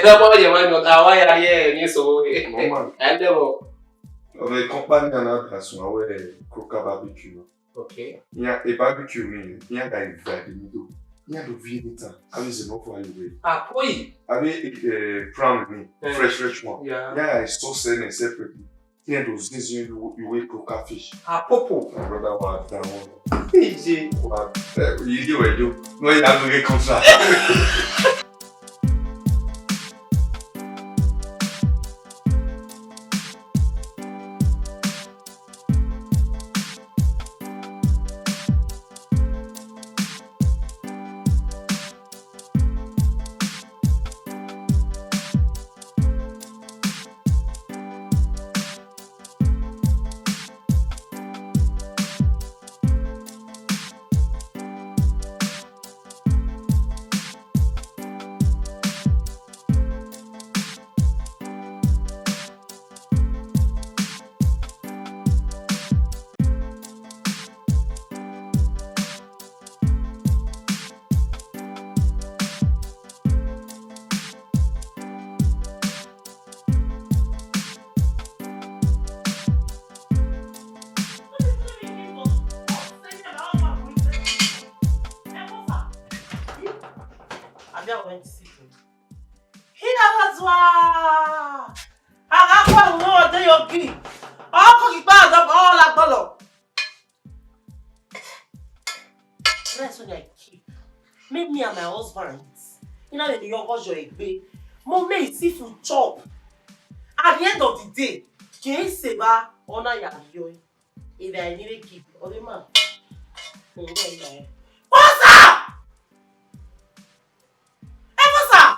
Nobody want why are here? So, and the company another so we cook a barbecue. Okay. Yeah, a barbecue mean. Yeah, guy invite me. Yeah, the visitor. I was enough for you. Ah, boy. I mean, prawn me, fresh one. Yeah, I saw selling separately. Yeah, those days you will cook fish. Ah, popo. My brother was down. Easy. What? You do. No, you have to get contract. Make me and my husband, you know, the young girl a babe. Mom may see food chop. At the end of the day, can say ba honor your if I need to keep or the man. What's up? Hey, what's up?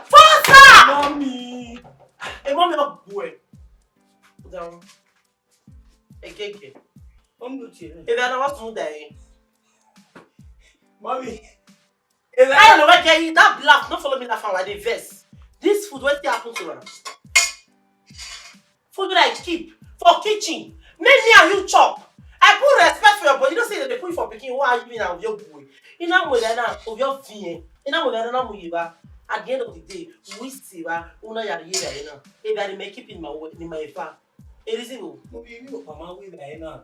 What's up? Mommy. Hey, mommy, not boy. Down. Again, again. If I don't want to die. Mommy. I don't know why you that black. Don't follow me that far. Why they vex? This food, what happen to her? Food that I keep for kitchen. Make me and you chop. I put respect for your body. You don't say that they put you for picking. Why are you now with your boy? You know with that of your fear. You know with that now with you. At the end of the day, we see that una ya here you know. If I may keep in my farm. It is you. Mommy, you mama we there now.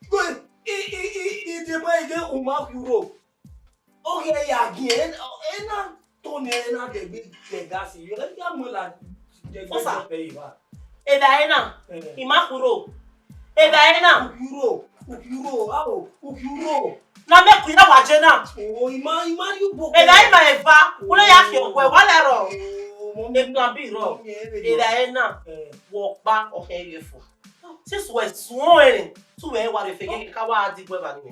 Good. The boy dey umak Europe. Okay, yeah, again. Ena Tony ena the big legacy. You like that more like the pay ba. Edaena. Imakuro. Edaena. Ukuro. How? Ukuro. Na make we na waje na. Oh, ima you book. Edaena eva. Una ya ki okwe wala ro. E plan bi ro. Edaena. Walk back okay you for. Since we sworn to where what if you ka wa di gbe ba ni.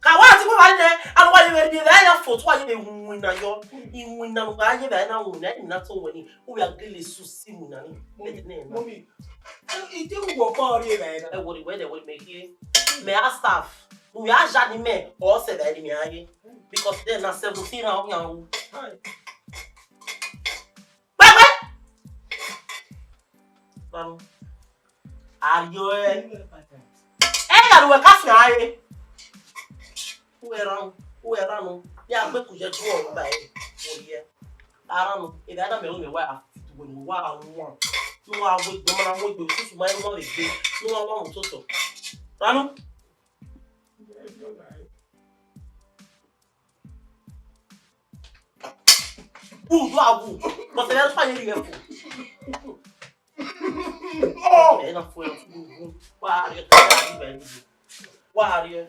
Ka wa di gbe ba ni and why you dey there for to you dey win na yo. You win na ga ye ba na win na to win. We are really so simu na ni. Mommy. It dey work out here na. E wo where they will make here. Me a staff. We are jadi me or say that me aye because they na 17 na yan. Bye. Ayo ga we ka fi aye. Who era no. Ya gbe ku je tu o ba e. O ye. Ara no. E da na me o me wa to go ni wa won. No wa we gbe ma na mo gbe su ma e mo le gbe. No wa wa mo to to. Ranu. Do abu. But let's find it here. Oh, é na foi. Waria, tá velho. Waria.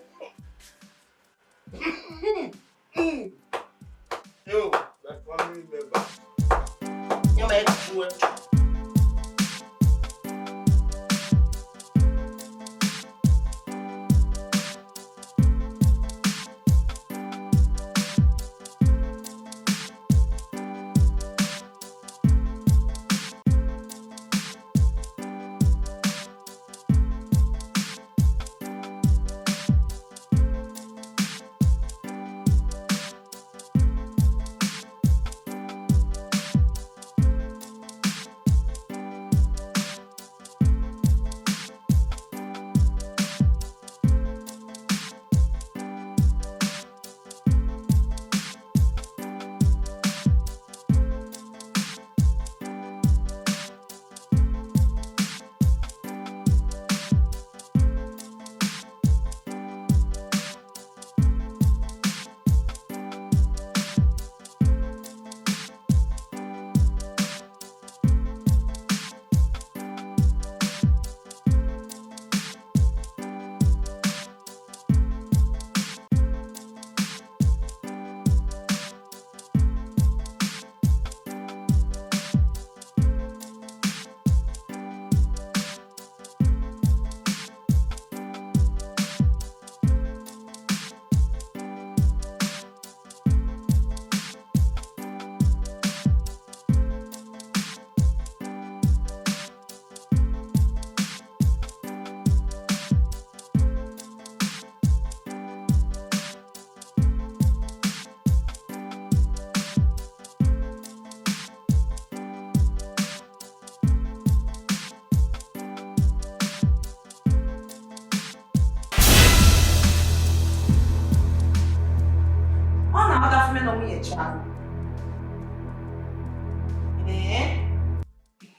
Yo, that family member. Eu me fui.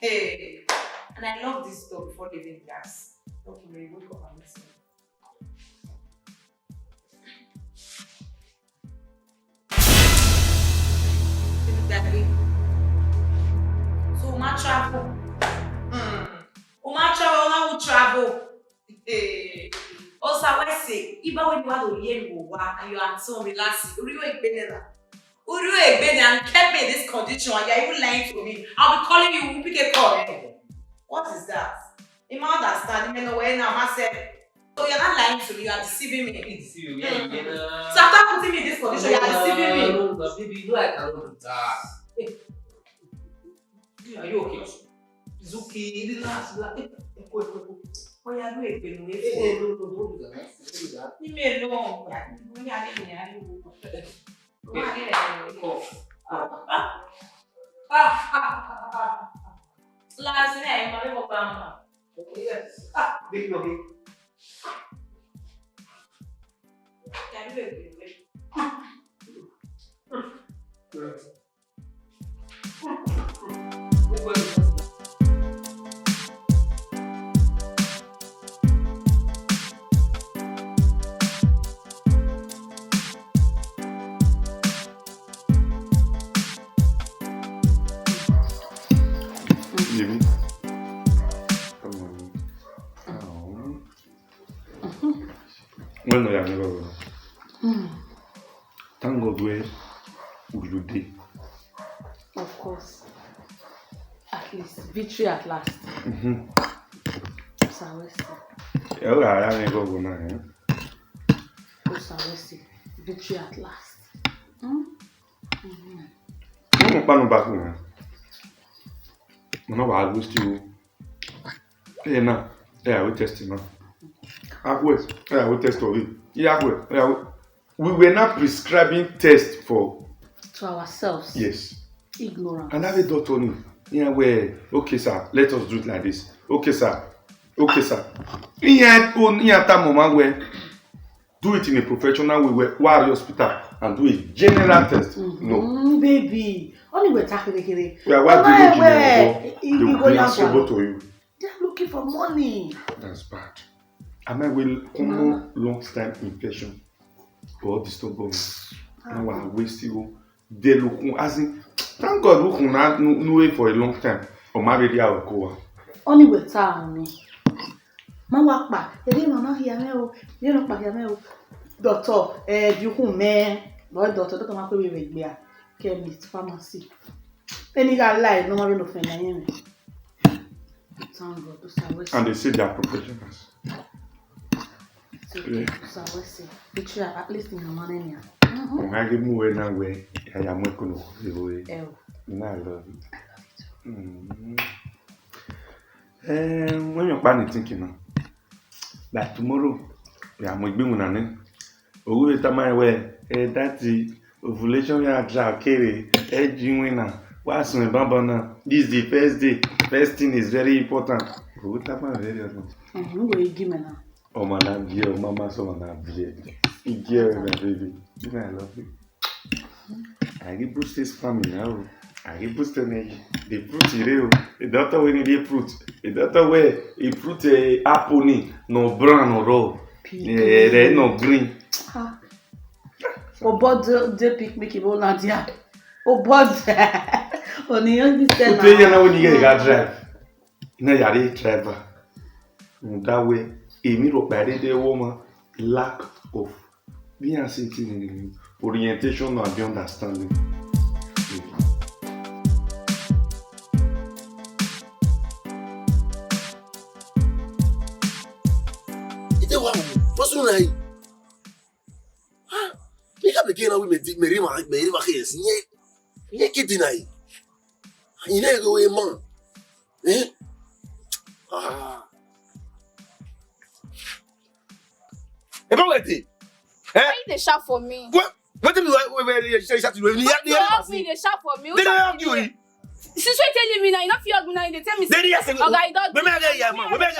Hey, and I love this store before leaving class. Okay, very good for my lesson. So my travel. Uma travel, una will travel. Also, I say, even when you are the year and you are so relaxed, you are better. And kept me in this condition and you're even lying to me. I'll be calling you, we'll pick a call. What is that? You might understand, you know where now I said. So you're not lying to me, you are deceiving me. So after putting me in this condition, you are deceiving me. No, baby, you know I cannot do that. Are you okay? It's okay, relax. Oh, yeah, do it. You may know. Last night, my little grandma. Yes. Big lobby. Can you do it? Baby. Come on. Oh. When I never thank God where you did. Of course. At least. Victory at last. Osawesi. I never go now. Osawesi. Victory at last. I'm not back now. I'm not going to hey, now. Yeah, I will test him now. I will test for you. Yeah, we were not prescribing tests for to ourselves. Yes. Ignorance. And have a doctor on yeah, where okay, sir, let us do it like this. Okay, sir. Okay, sir. In that moment where do it in a professional way where hospital and do a general test. No. Baby. Only we're talking here. We are they will answer to you. They are looking for money. That's bad. I will common long-time infection or disturbance. Now I waste you. They look as in thank God look not no way for a long time. Or married ya or go. Only with time. Ma work back. You don't hear me. You don't hear me. Doctor, you who man, boy doctor, don't come up with me. Chemist, pharmacy. Any guy lie, no more no friend. Thank God. And they say they are professionals. So at least in the morning. I give me away now where I am working with you. I love it. When you're planning thinking now, like tomorrow, we are going to be owó ìta máa wẹ̀ dáàtì ovulation yà jà kéré jíwìn náà wá sùn ìbábọ̀ náà this is the first day first thing is very important owó ìta máa very important. ọmọ náà bí ẹ ọmọ máa sọ ọmọ náà bí ẹ ìdí ẹ rẹ baby you know I love you. I boost this family now. I boost energy. The fruit is real. The doctor wey need the fruit. The doctor wey a fruit apple ni no brown no raw. Red no green. Obo de pick make it all Nadia. Obo oni yon bi tell. Today na when you get drive. Na yare driver. That way, èmi rò pé the woman lack of being sitting orientation and understanding. What's wrong? Nika begin with me ma yes. Nye kidi na yi. Ine go we man. Eba weti. Why you dey shout for me? What do you shout to me? You help me, dey shout for me. They don't help you. Since you telling me now, you not feel good now. You tell me. They yes. Okay, don't. We make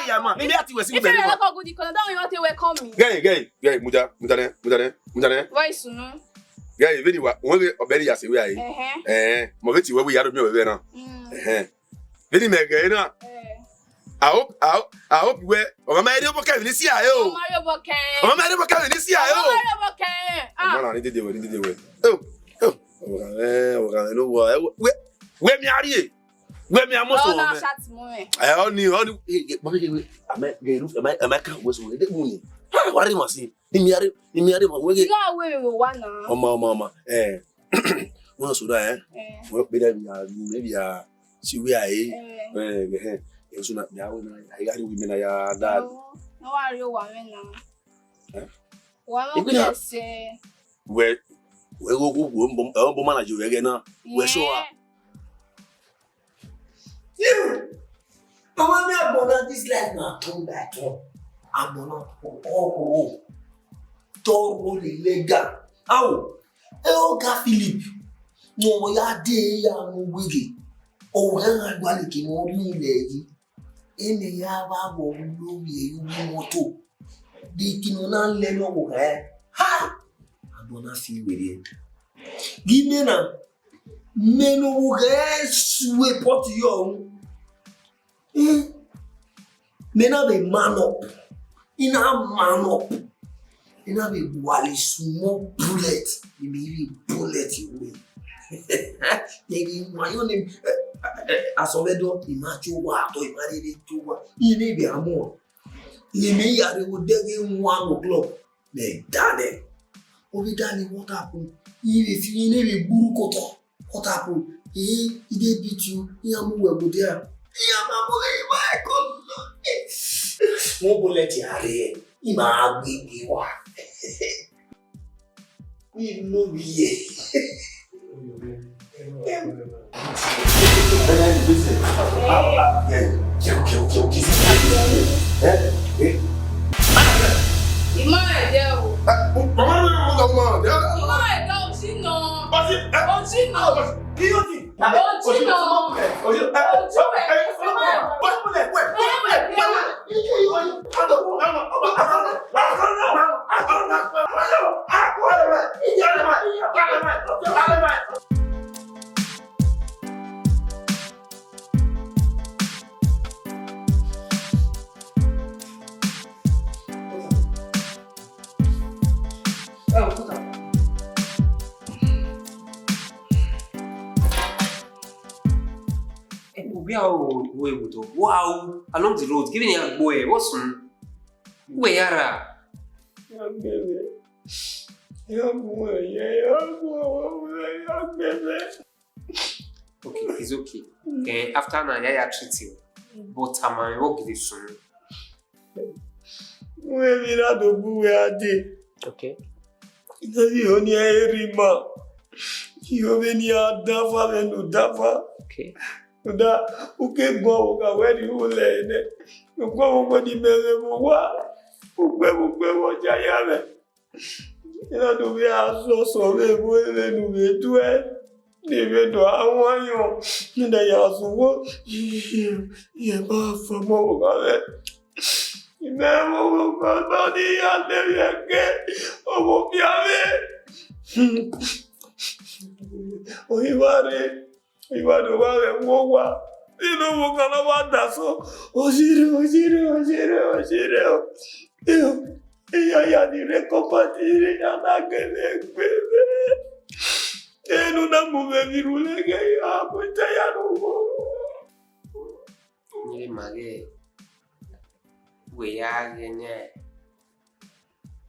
a man. Maybe I we see if you not go good, you don't want to welcome me. Gay, mudane. Why so no? Gay, very well. When we obey us, we are. Mo veti we are me now. Very mega na. I hope we o ma ere boka ni si ayo. O ma ere boka ni si ayo. Ah. Ni dede we. Oh. Where me are you? Where me am so? No, chat mo me. Only mama am I can't was we dey money. Worry ma si. Ni mi are ma we. You go away we want na. Mama. Wọ́n so da wọ́n pe da maybe si we ai. Eso na ya we na ya ri we na ya dad. No worry o wa me na. Wa mo se. We go manager we again na. We so Mama me abona this life na turn by turn. Abona oh. Toro le lega. Awo. Oga Philip. No ya de ya no wigi. O ran agba le ki mo ri ile yi. Ene ya ba bo lórí ewu moto. Di kinu na le no wo ha. Abona fi were. Give na menu wo we pot yo. Mena be man up. In a man up. In a be wally small bullet. You be bullet you. Maybe my own name as already imagine what to imagine to what. You may be a more. You may have a good day 1 o'clock. They done it. Only done what happened. If you need a burukoto, what happened? He did beat you. He am well good there. Wọ́n bó lẹ́tì ààrẹ ẹ̀ ìmọ̀ agbègbè wà nínú iye. Ìmọ̀ ẹ̀dẹ́ o. Mama mi ò mọ̀ mọ́. Ìmọ̀ ẹ̀dẹ́ o jí nà. O jí nà. Kí ló dì? O jí nà. O jí nà. Wow, along the road, giving a boy, what's on? Where are okay, it's okay. Okay, after now, I treat you. But I'm work this soon. Okay. Okay. Da o que go ga we o le ne go di mere mo wa o gbe ja ya me ina do bi so we bo le nu be tu e ni be do awon yo ni da ya so wo ye ba fa mo ga le ime mo ba di ya le ye ke o mo bi ave o Ìwádìí wà rẹ̀ wọ́n wá nínú owó kan náà wá dà sọ òṣèré ìyá yàní rẹ̀ kọ́pá tí rẹ̀ alágẹ̀lẹ̀ gbẹ̀rẹ̀ ẹnu náà mú bẹ̀bí rúlẹ̀gẹ̀ àpótẹ́ yàrá wọ́. Ní màgẹ́ wẹ̀yà gẹ̀nyẹ́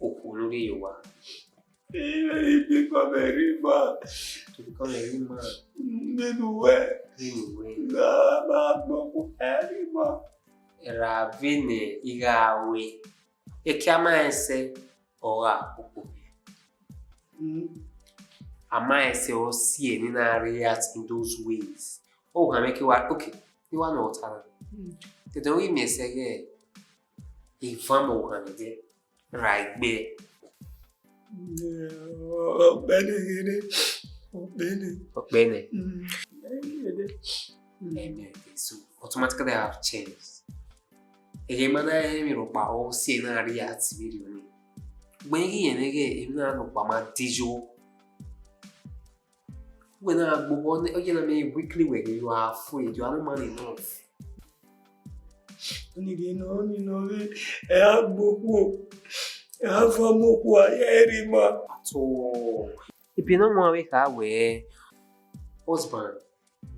òkú lórí ìwà. Ilé ibi kọ́mẹ̀ rí mà. Nínú wẹ̀. Máa gbọ́ fún ẹ̀rí mà. Ravine igawe. Ekiama ese ora popo. Ama ese osie ni na react in those ways. Oh, I make you okay. You want to tell. The don't me say ifamo hanide. Right be. Benin. So automatically I have changed. Again, I am all seeing a react video. When he and again, I'm not my dijo. When I go on, again, I mean, weekly way you are free, you are no money enough. You know, I have beaucoup. I have a beaucoup, I am so if you don't want to wake up where husband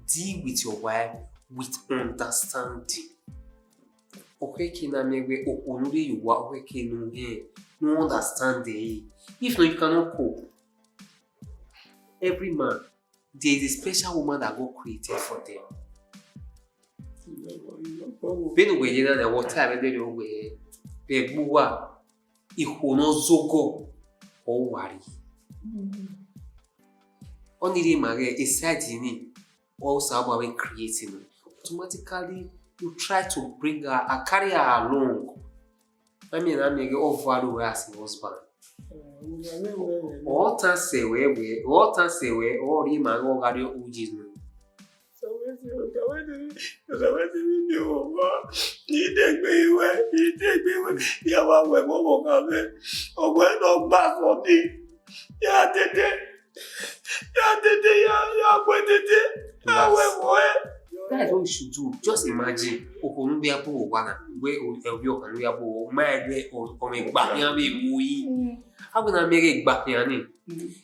deal with your wife with understanding. Okay, kina mewe okunuri you wa okay no here no understanding. If not, you cannot cope. Every man, there is a special woman that God created for them. Benu we yena na water we dey we be buwa ihono zogo o wari. Only mage aside ni also about creating automatically you try to bring her and carry her along. I mean, all value as a husband. All time say we, all him and all got your ujis. He take me away. Yeah, well, we're going to oh, we're not back for me. Yeah, yeah, that's what we should do. Just imagine, Okonumbia Bo, where Ovian Bo, my way, or make Bakian. How can I make it Bakiani?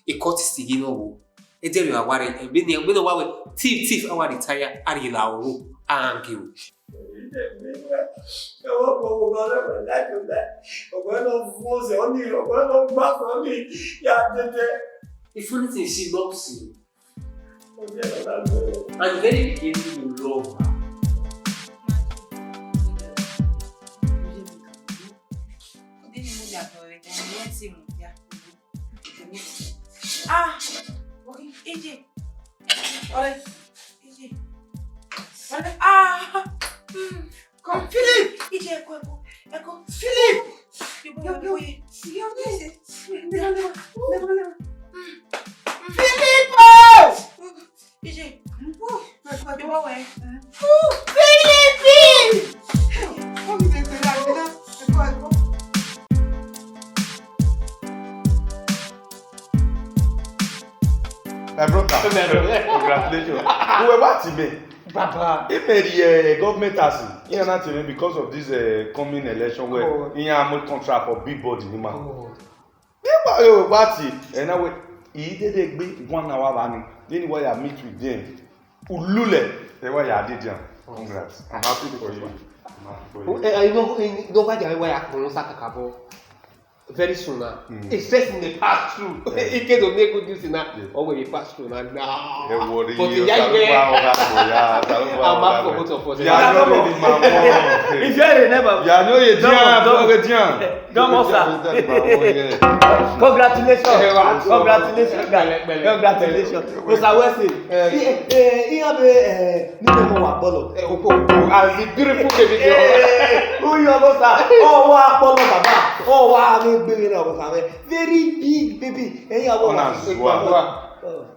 A courtesy, you know. A tell you about it, and being able to thief our retire Arila and you. The funny thing is, she loves you. And then it begins to love her. Ah, okay, AJ. Alright, AJ. Ah, come, Philip. AJ, Echo, Philip. Philip! AJ, you are where? Philip! My brother, congratulations. Whoever to me, Papa, he made the government as he not to me because of this coming election where he had more contract for big body. And now he did a 1 hour running. Then why I meet with them. Ulule, the way I did them. Congrats. I'm happy for you. You know why I pronounce that very soon now. It's just in the pass through. It can make good use in that. Or when you pass through now. But the I'm up for both of us. If you remember, congratulations. Because I was saying, he have a Apollo. As the beautiful baby girl. Who you are? Oh, Apollo, Baba. Oh, wow. Very big baby.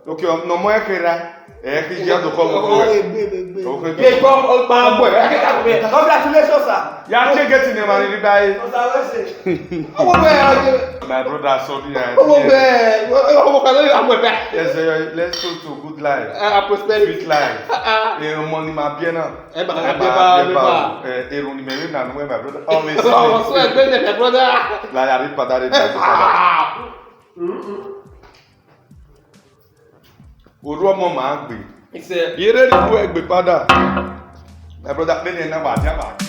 Okay, no more kera. He just to come. Congratulations, sir. You are getting him and die. My brother, sorry. Yes, let's go to good life. Prosperity life. Money, my piano. My brother. Always. My brother. My brother,